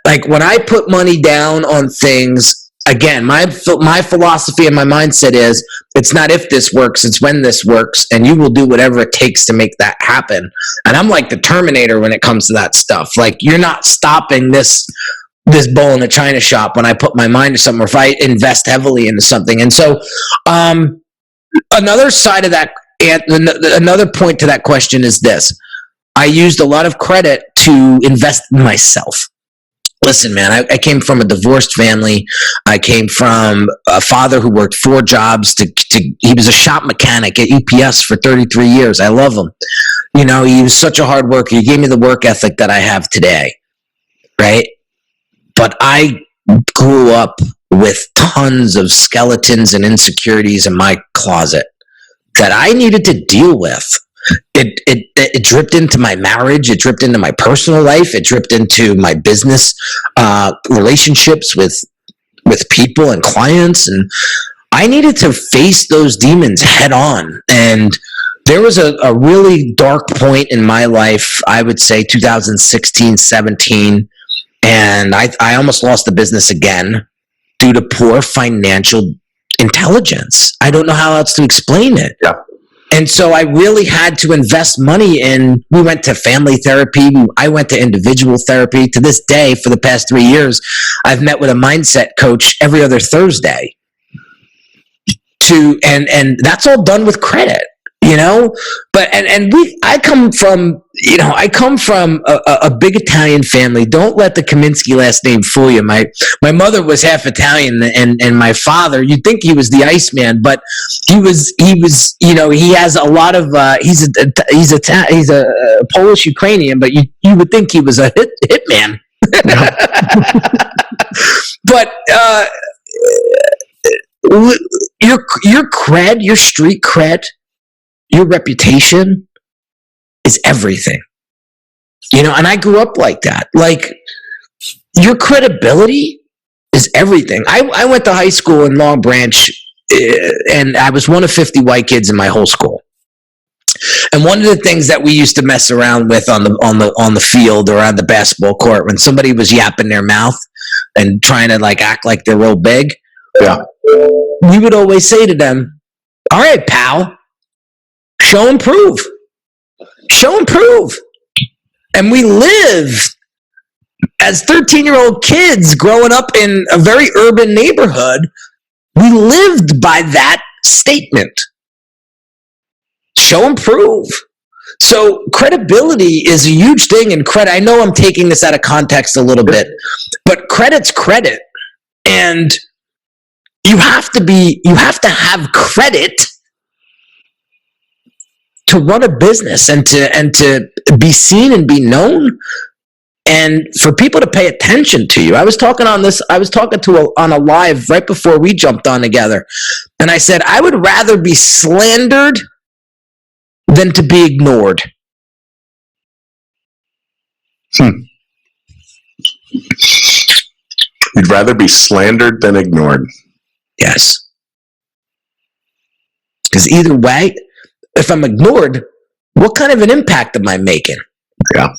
[SPEAKER 2] Like, when I put money down on things, again, my philosophy and my mindset is, it's not if this works, it's when this works, and you will do whatever it takes to make that happen. And I'm like the Terminator when it comes to that stuff. Like, you're not stopping this bull in a china shop when I put my mind to something, or if I invest heavily into something. And so, another side of that, another point to that question is this. I used a lot of credit to invest in myself. Listen, man, I came from a divorced family. I came from a father who worked 4 jobs. He was a shop mechanic at UPS for 33 years. I love him. He was such a hard worker. He gave me the work ethic that I have today, right? But I grew up with tons of skeletons and insecurities in my closet that I needed to deal with. It dripped into my marriage. It dripped into my personal life. It dripped into my business relationships with people and clients. And I needed to face those demons head on. And there was a really dark point in my life, I would say 2016, 17. And I almost lost the business again due to poor financial intelligence. I don't know how else to explain it.
[SPEAKER 1] Yeah.
[SPEAKER 2] And so I really had to invest money in, we went to family therapy. I went to individual therapy. To this day, for the past 3 years, I've met with a mindset coach every other Thursday. And that's all done with credit, you know? But, I come from a big Italian family. Don't let the Kaminski last name fool you. My mother was half Italian, and my father, you'd think he was the Iceman, but he was, he has a lot of, he's a Polish Ukrainian, but you would think he was a hitman. But, your cred, your street cred, your reputation is everything, and I grew up like that. Like, your credibility is everything. I went to high school in Long Branch, and I was one of 50 white kids in my whole school. And one of the things that we used to mess around with on the field or on the basketball court, when somebody was yapping their mouth and trying to act like they're real big, we would always say to them, "All right, pal, show and prove. Show and prove." And we lived as 13-year-old kids growing up in a very urban neighborhood. We lived by that statement. Show and prove. So credibility is a huge thing in credit. I know I'm taking this out of context a little bit, but credit's credit. And you have to have credit to run a business and to be seen and be known, and for people to pay attention to you. I was talking on a live right before we jumped on together, and I said I would rather be slandered than to be ignored.
[SPEAKER 1] You'd rather be slandered than ignored.
[SPEAKER 2] Yes. Because either way, if I'm ignored, what kind of an impact am I making?
[SPEAKER 1] Yeah.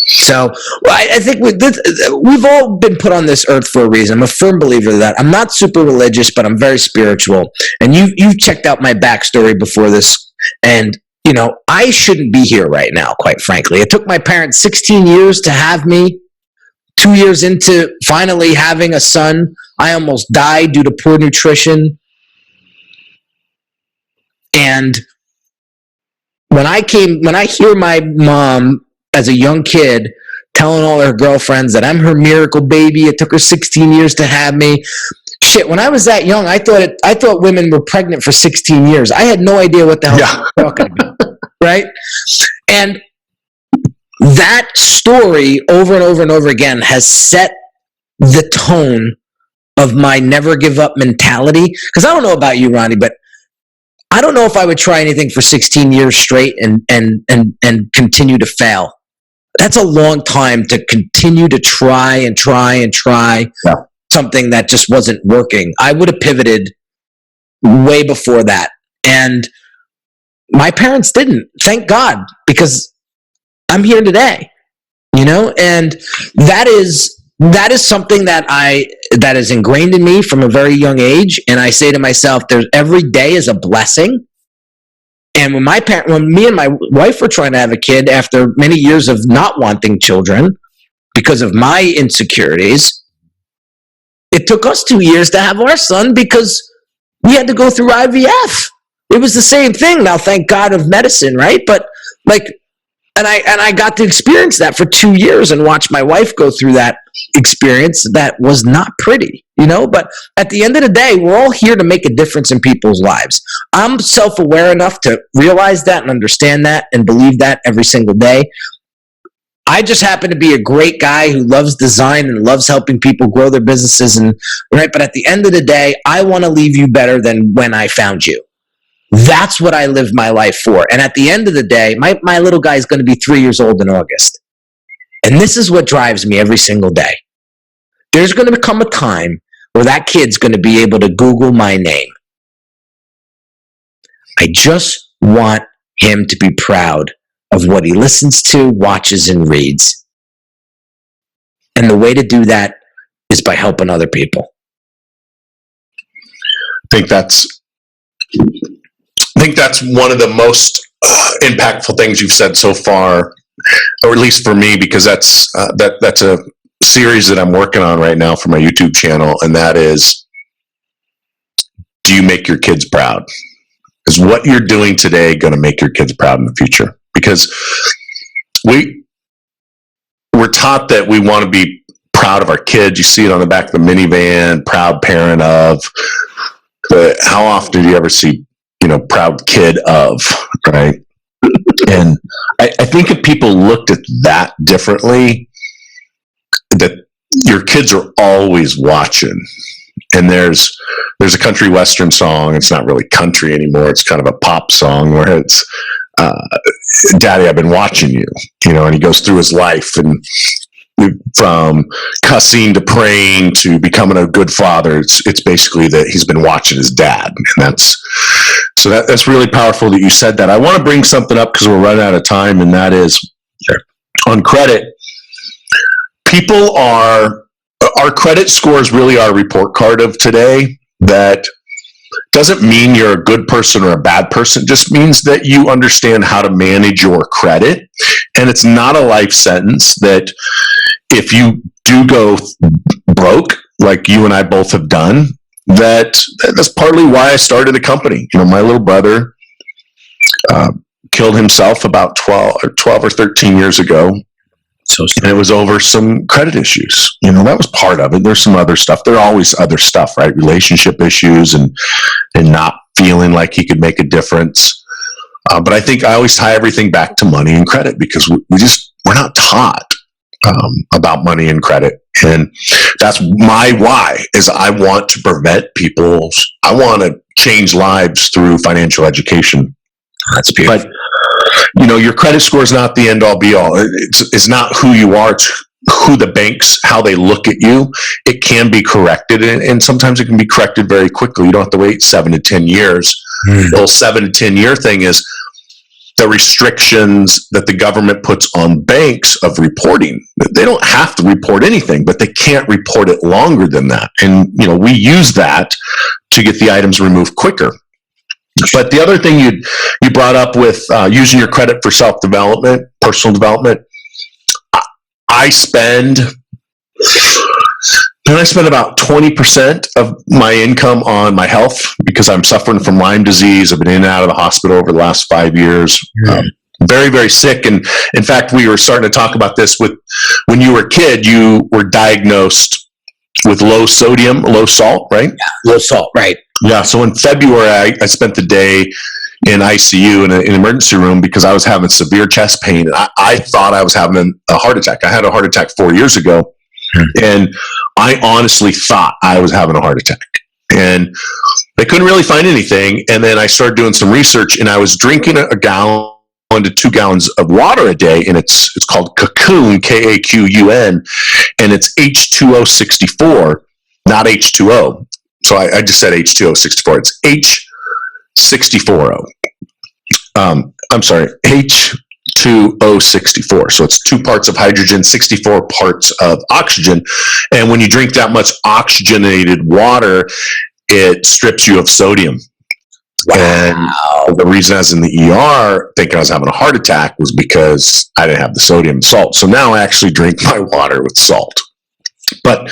[SPEAKER 2] So, I think we've all been put on this earth for a reason. I'm a firm believer of that. I'm not super religious, but I'm very spiritual. And you've checked out my backstory before this. And, I shouldn't be here right now, quite frankly. It took my parents 16 years to have me. 2 years into finally having a son, I almost died due to poor nutrition. And when I hear my mom as a young kid telling all her girlfriends that I'm her miracle baby, it took her 16 years to have me. Shit, when I was that young, I thought women were pregnant for 16 years. I had no idea what the hell I was talking about, right? And that story over and over and over again has set the tone of my never give up mentality. Because I don't know about you, Rondi, but I don't know if I would try anything for 16 years straight and continue to fail. That's a long time to continue to try and try something that just wasn't working. I would have pivoted way before that. And my parents didn't, thank God, because I'm here today, and that is something that is ingrained in me from a very young age. And I say to myself, every day is a blessing. And when me and my wife were trying to have a kid after many years of not wanting children because of my insecurities, it took us 2 years to have our son because we had to go through IVF. It was the same thing. Now, thank God of medicine, right? But and I got to experience that for 2 years and watch my wife go through that experience that was not pretty, but at the end of the day, we're all here to make a difference in people's lives. I'm self-aware enough to realize that and understand that and believe that every single day. I just happen to be a great guy who loves design and loves helping people grow their businesses, but at the end of the day, I want to leave you better than when I found you. That's what I live my life for. And at the end of the day, my little guy is going to be 3 years old in August. And this is what drives me every single day. There's going to come a time where that kid's going to be able to Google my name. I just want him to be proud of what he listens to, watches, and reads. And the way to do that is by helping other people.
[SPEAKER 1] I think that's one of the most impactful things you've said so far, or at least for me, because that's a series that I'm working on right now for my YouTube channel, and that is, do you make your kids proud? Is what you're doing today going to make your kids proud in the future? Because we're taught that we want to be proud of our kids. You see it on the back of the minivan, proud parent of. But how often do you ever see, proud kid of, right? And I think if people looked at that differently, that your kids are always watching. And there's a country western song. It's not really country anymore. It's kind of a pop song where it's, Daddy, I've been watching you, and he goes through his life and from cussing to praying to becoming a good father. It's basically that he's been watching his dad. And that's really powerful that you said that. I want to bring something up because we're running out of time, and that is on credit. Our credit scores really are a report card of today. That doesn't mean you're a good person or a bad person. It just means that you understand how to manage your credit. And it's not a life sentence that if you do go broke, like you and I both have done, that's partly why I started a company. My little brother killed himself about 12 or 13 years ago. And it was over some credit issues. That was part of it. There's some other stuff. There are always other stuff, right? Relationship issues and not feeling like he could make a difference. But I think I always tie everything back to money and credit because we're not taught about money and credit. And that's my why is I want to I want to change lives through financial education.
[SPEAKER 2] That's beautiful.
[SPEAKER 1] But your credit score is not the end all be all. It's not who you are, it's who the banks, how they look at you. It can be corrected, and sometimes it can be corrected very quickly. You don't have to wait 7 to 10 years. The whole 7 to 10 year thing is the restrictions that the government puts on banks of reporting. They don't have to report anything, but they can't report it longer than that. And, we use that to get the items removed quicker. But the other thing you brought up with using your credit for self-development, personal development, I spend about 20% of my income on my health because I'm suffering from Lyme disease. I've been in and out of the hospital over the last 5 years. Very, very sick. And in fact, we were starting to talk about this when you were a kid, you were diagnosed with low sodium, low salt, right?
[SPEAKER 2] Yeah, low salt, right.
[SPEAKER 1] Yeah. So in February, I spent the day in ICU in an emergency room because I was having severe chest pain. And I thought I was having a heart attack. I had a heart attack 4 years ago. And I honestly thought I was having a heart attack. And they couldn't really find anything. And then I started doing some research, and I was drinking a gallon to 2 gallons of water a day, and it's called Cocoon, K-A-Q-U-N, and it's H2O64, not H2O. So I just said H2O64. It's H64O. I'm sorry, H2O64. So it's 2 parts of hydrogen, 64 parts of oxygen. And when you drink that much oxygenated water, it strips you of sodium. Wow. And the reason I was in the ER thinking I was having a heart attack was because I didn't have the sodium and salt. So now I actually drink my water with salt. But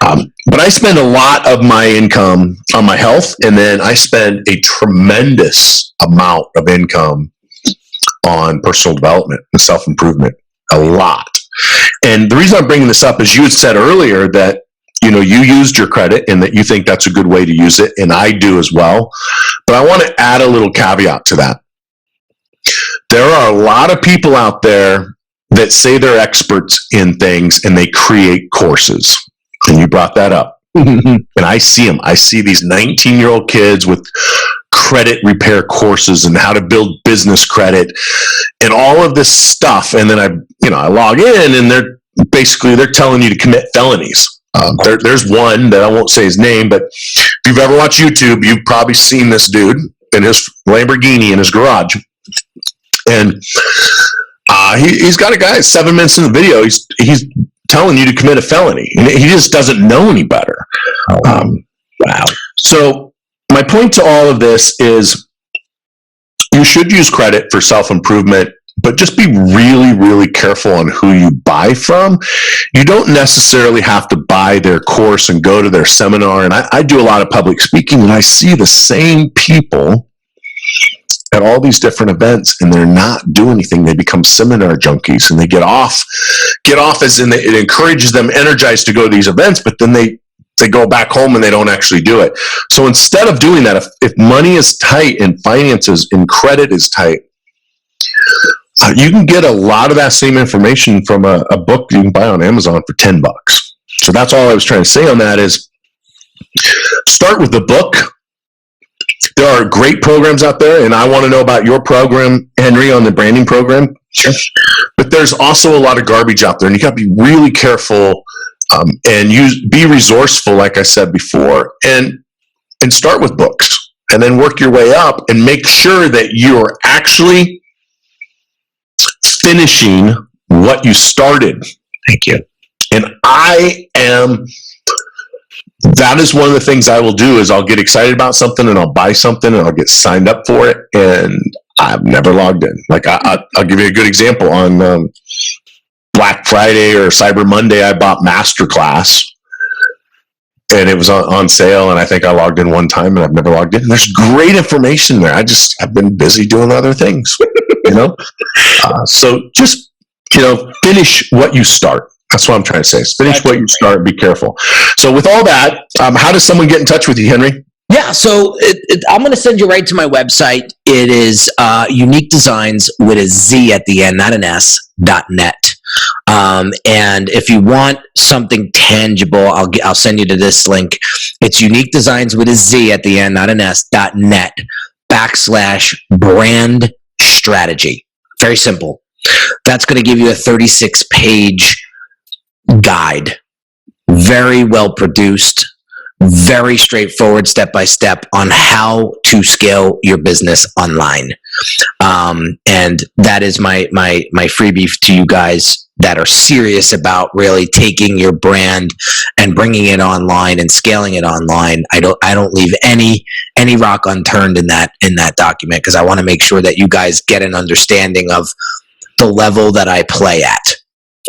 [SPEAKER 1] I spend a lot of my income on my health, and then I spend a tremendous amount of income on personal development and self-improvement, a lot. And the reason I'm bringing this up is you had said earlier that you used your credit and that you think that's a good way to use it, and I do as well. But I want to add a little caveat to that. There are a lot of people out there that say they're experts in things and they create courses. And you brought that up. And I see them. I see these 19-year-old kids with credit repair courses and how to build business credit and all of this stuff. And then I log in, and they're telling you to commit felonies. There's one that I won't say his name, but if you've ever watched YouTube, you've probably seen this dude in his Lamborghini in his garage. And he's got a guy 7 minutes in the video. He's telling you to commit a felony. And he just doesn't know any better. Wow. So my point to all of this is you should use credit for self-improvement, but just be really, really careful on who you buy from. You don't necessarily have to buy their course and go to their seminar. And I do a lot of public speaking, and I see the same people at all these different events, and they're not doing anything. They become seminar junkies, and they get off as in it encourages them, energized to go to these events, but then they go back home and they don't actually do it. So instead of doing that, if money is tight and finances and credit is tight, you can get a lot of that same information from a book you can buy on Amazon for $10. So that's all I was trying to say on that is start with the book. There are great programs out there, and I want to know about your program, Henry, on the branding program. Sure. But there's also a lot of garbage out there, and you got to be really careful and be resourceful, like I said before, and start with books, and then work your way up, and make sure that you're actually finishing what you started. Thank you. And that is one of the things I will do is I'll get excited about something and I'll buy something and I'll get signed up for it, and I've never logged in. Like I'll give you a good example. On Black Friday or Cyber Monday, I bought Masterclass, and it was on sale, and I think I logged in one time, and I've never logged in. And there's great information there. I've been busy doing other things, so just finish what you start. That's what I'm trying to say. Finish what you start. Be careful. So with all that, how does someone get in touch with you, Henry?
[SPEAKER 2] Yeah, so I'm going to send you right to my website. It is Unique Designs with a Z at the end, not an S, .net. And if you want something tangible, I'll send you to this link. It's Unique Designs with a Z at the end, not an S, .net /brand strategy. Very simple. That's going to give you a 36-page guide, very well produced, very straightforward, step-by-step on how to scale your business online. And that is my freebie to you guys that are serious about really taking your brand and bringing it online and scaling it online. I don't leave any rock unturned in that document, because I want to make sure that you guys get an understanding of the level that I play at,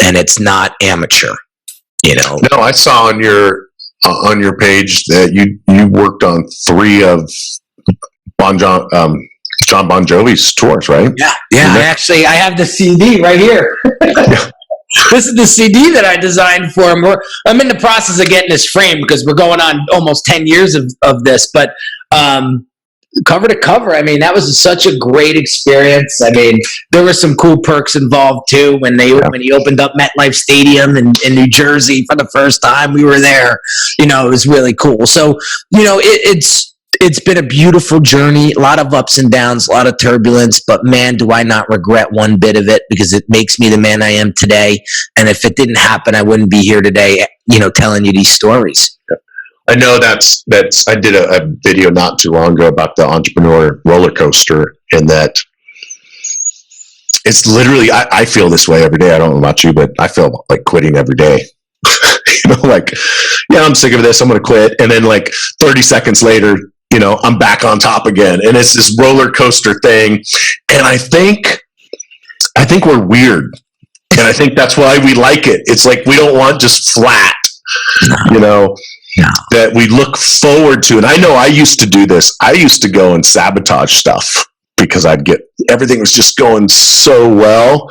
[SPEAKER 2] and it's not amateur.
[SPEAKER 1] No, I saw on your page that you worked on 3 of John Bon Jovi's tours, right?
[SPEAKER 2] Yeah. I have the CD right here. This is the CD that I designed for him. I'm in the process of getting this framed because we're going on almost 10 years of this, but cover to cover, that was such a great experience. There were some cool perks involved too. When he opened up MetLife Stadium in New Jersey for the first time, we were there. It was really cool. So, it's been a beautiful journey, a lot of ups and downs, a lot of turbulence, but man, do I not regret one bit of it, because it makes me the man I am today. And if it didn't happen, I wouldn't be here today, telling you these stories.
[SPEAKER 1] I know that's I did a video not too long ago about the entrepreneur roller coaster, and that it's literally, I feel this way every day. I don't know about you, but I feel like quitting every day. I'm sick of this, I'm going to quit. And then 30 seconds later, I'm back on top again. And it's this roller coaster thing. And I think we're weird. And I think that's why we like it. It's like, we don't want just flat, that we look forward to. And I know I used to do this. I used to go and sabotage stuff because everything was just going so well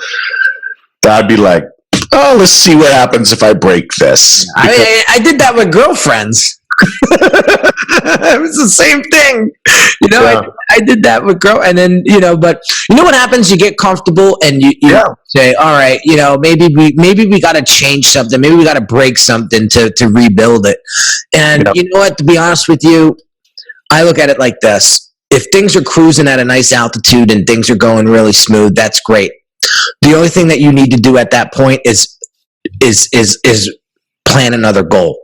[SPEAKER 1] that I'd be like, oh, let's see what happens if I break this.
[SPEAKER 2] I did that with girlfriends. It was the same thing. I did that with and then, but what happens? You get comfortable and you say, all right, maybe we got to change something. Maybe we got to break something to rebuild it. And you know what, to be honest with you, I look at it like this. if things are cruising at a nice altitude and things are going really smooth, that's great. The only thing that you need to do at that point is plan another goal.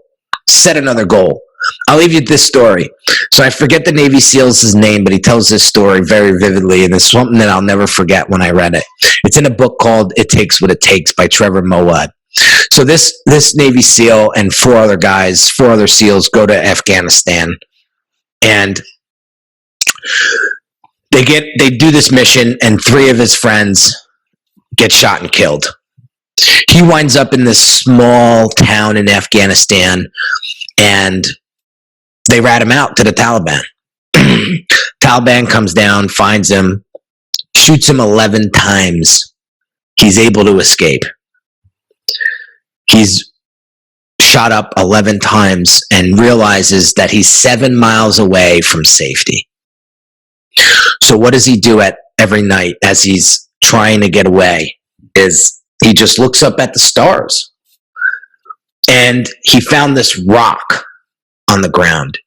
[SPEAKER 2] Set another goal. I'll leave you this story. So I forget the Navy SEAL's name, but he tells this story very vividly, and it's something that I'll never forget when I read it. It's in a book called It Takes What It Takes by Trevor Moawad. So this Navy SEAL and four other SEALs go to Afghanistan, and they do this mission, and three of his friends get shot and killed. He winds up in this small town in Afghanistan, and they rat him out to the Taliban. Taliban comes down, finds him, shoots him 11 times. He's able to escape. He's shot up 11 times and realizes that he's 7 miles away from safety. So what does he do every night as he's trying to get away? Is he just looks up at the stars. And he found this rock on the ground.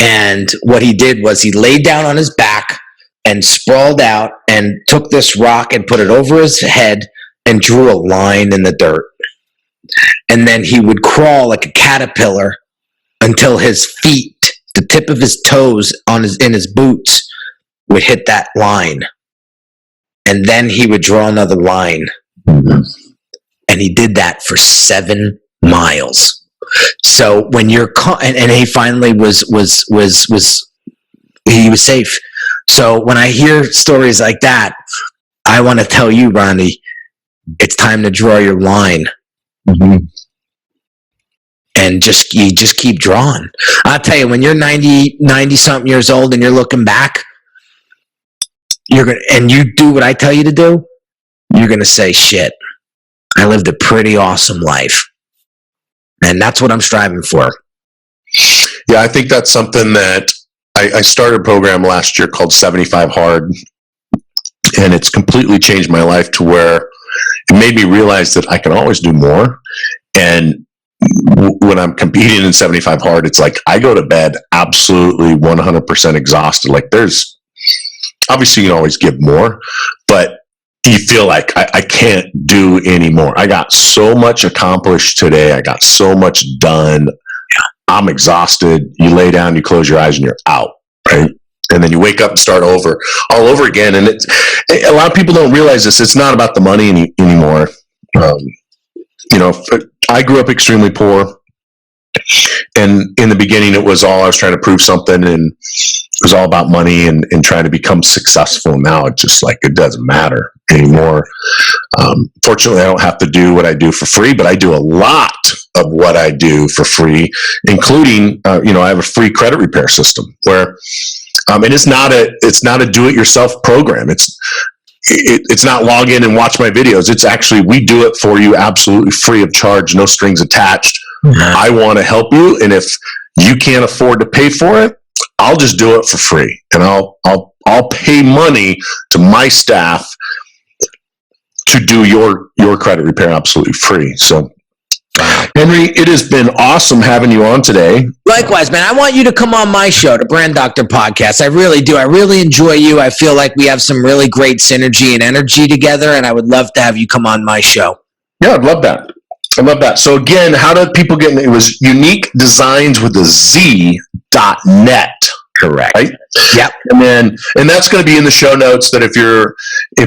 [SPEAKER 2] And what he did was he laid down on his back and sprawled out and took this rock and put it over his head and drew a line in the dirt. And then he would crawl like a caterpillar until his feet, the tip of his toes in his boots, would hit that line. And then he would draw another line. And he did that for 7 miles. So when you're and he finally was safe. So when I hear stories like that, I want to tell you, Rondi, it's time to draw your line. Mm-hmm. And you just keep drawing. I'll tell you, when you're 90 something years old and you're looking back, and you do what I tell you to do, you're going to say, shit, I lived a pretty awesome life. And that's what I'm striving for.
[SPEAKER 1] Yeah, I think that's something that I started a program last year called 75 Hard. And it's completely changed my life to where it made me realize that I can always do more. And when I'm competing in 75 Hard, it's like I go to bed absolutely 100% exhausted. Like there's, obviously you can always give more, but you feel like I can't do anymore. I got so much accomplished today. I got so much done. I'm exhausted. You lay down, you close your eyes, and you're out, right? And then you wake up and start all over again. And a lot of people don't realize this. It's not about the money anymore. I grew up extremely poor. And in the beginning, it was all I was trying to prove something, and it was all about money and trying to become successful. Now it's just like it doesn't matter anymore. Fortunately, I don't have to do what I do for free, but I do a lot of what I do for free, including I have a free credit repair system where, and it's not a do-it-yourself program. It's not log in and watch my videos. It's actually, we do it for you absolutely free of charge, no strings attached. Mm-hmm. I want to help you. And if you can't afford to pay for it, I'll just do it for free. And I'll pay money to my staff to do your credit repair absolutely free. So Henry, it has been awesome having you on today.
[SPEAKER 2] Likewise, man. I want you to come on my show, the Brand Doctor Podcast. I really do. I really enjoy you. I feel like we have some really great synergy and energy together, and I would love to have you come on my show.
[SPEAKER 1] Yeah, I'd love that. I love that. So again, how do people get in? It was uniquedesignswithaz.net.
[SPEAKER 2] Correct.
[SPEAKER 1] Right?
[SPEAKER 2] Yep.
[SPEAKER 1] And that's going to be in the show notes, that if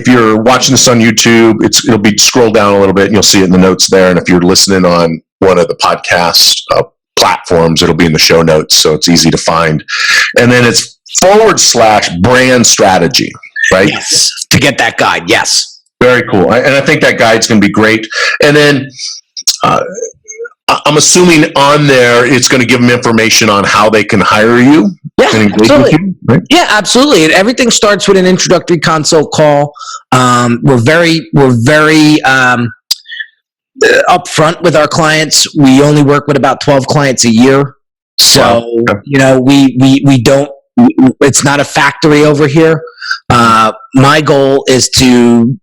[SPEAKER 1] you're watching this on YouTube, it'll be scrolled down a little bit and you'll see it in the notes there. And if you're listening on one of the podcast platforms, it'll be in the show notes. So it's easy to find. And then it's /brand strategy, right?
[SPEAKER 2] Yes. To get that guide. Yes.
[SPEAKER 1] Very cool. And I think that guide's going to be great. And then, I'm assuming on there, it's going to give them information on how they can hire you.
[SPEAKER 2] Yeah,
[SPEAKER 1] and engage
[SPEAKER 2] absolutely.
[SPEAKER 1] With you, right?
[SPEAKER 2] Yeah, absolutely. Everything starts with an introductory consult call. We're very upfront with our clients. We only work with about 12 clients a year. So,
[SPEAKER 1] wow.
[SPEAKER 2] We don't, it's not a factory over here. My goal is to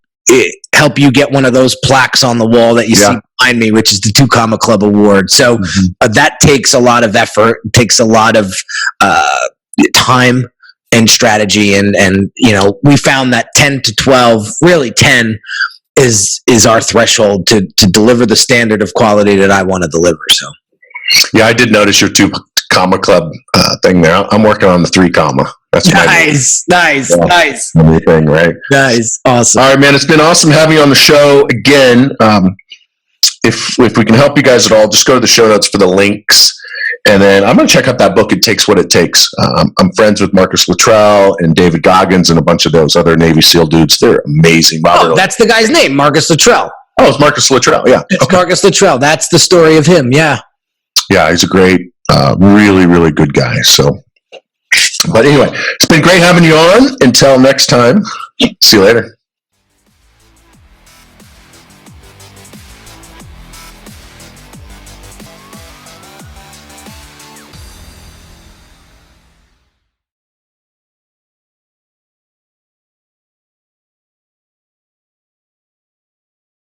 [SPEAKER 2] help you get one of those plaques on the wall that you see behind me, which is the 2 Comma Club Award. So that takes a lot of effort, takes a lot of time. and strategy. And we found that 10 to 12, really 10 is our threshold to deliver the standard of quality that I want to deliver. So.
[SPEAKER 1] Yeah, I did notice your 2 comma club thing there. I'm working on the 3 comma. That's
[SPEAKER 2] nice.
[SPEAKER 1] Thing, right?
[SPEAKER 2] Nice, awesome.
[SPEAKER 1] All right, man. It's been awesome having you on the show again. If we can help you guys at all, just go to the show notes for the links, and then I'm going to check out that book. It Takes What It Takes. I'm friends with Marcus Luttrell and David Goggins and a bunch of those other Navy SEAL dudes. They're amazing.
[SPEAKER 2] That's the guy's name, Marcus Luttrell.
[SPEAKER 1] Oh, it's Marcus Luttrell. Yeah,
[SPEAKER 2] it's Marcus Luttrell. That's the story of him. Yeah.
[SPEAKER 1] Yeah, he's a great, really, really good guy. So, but anyway, it's been great having you on. Until next time, see you later.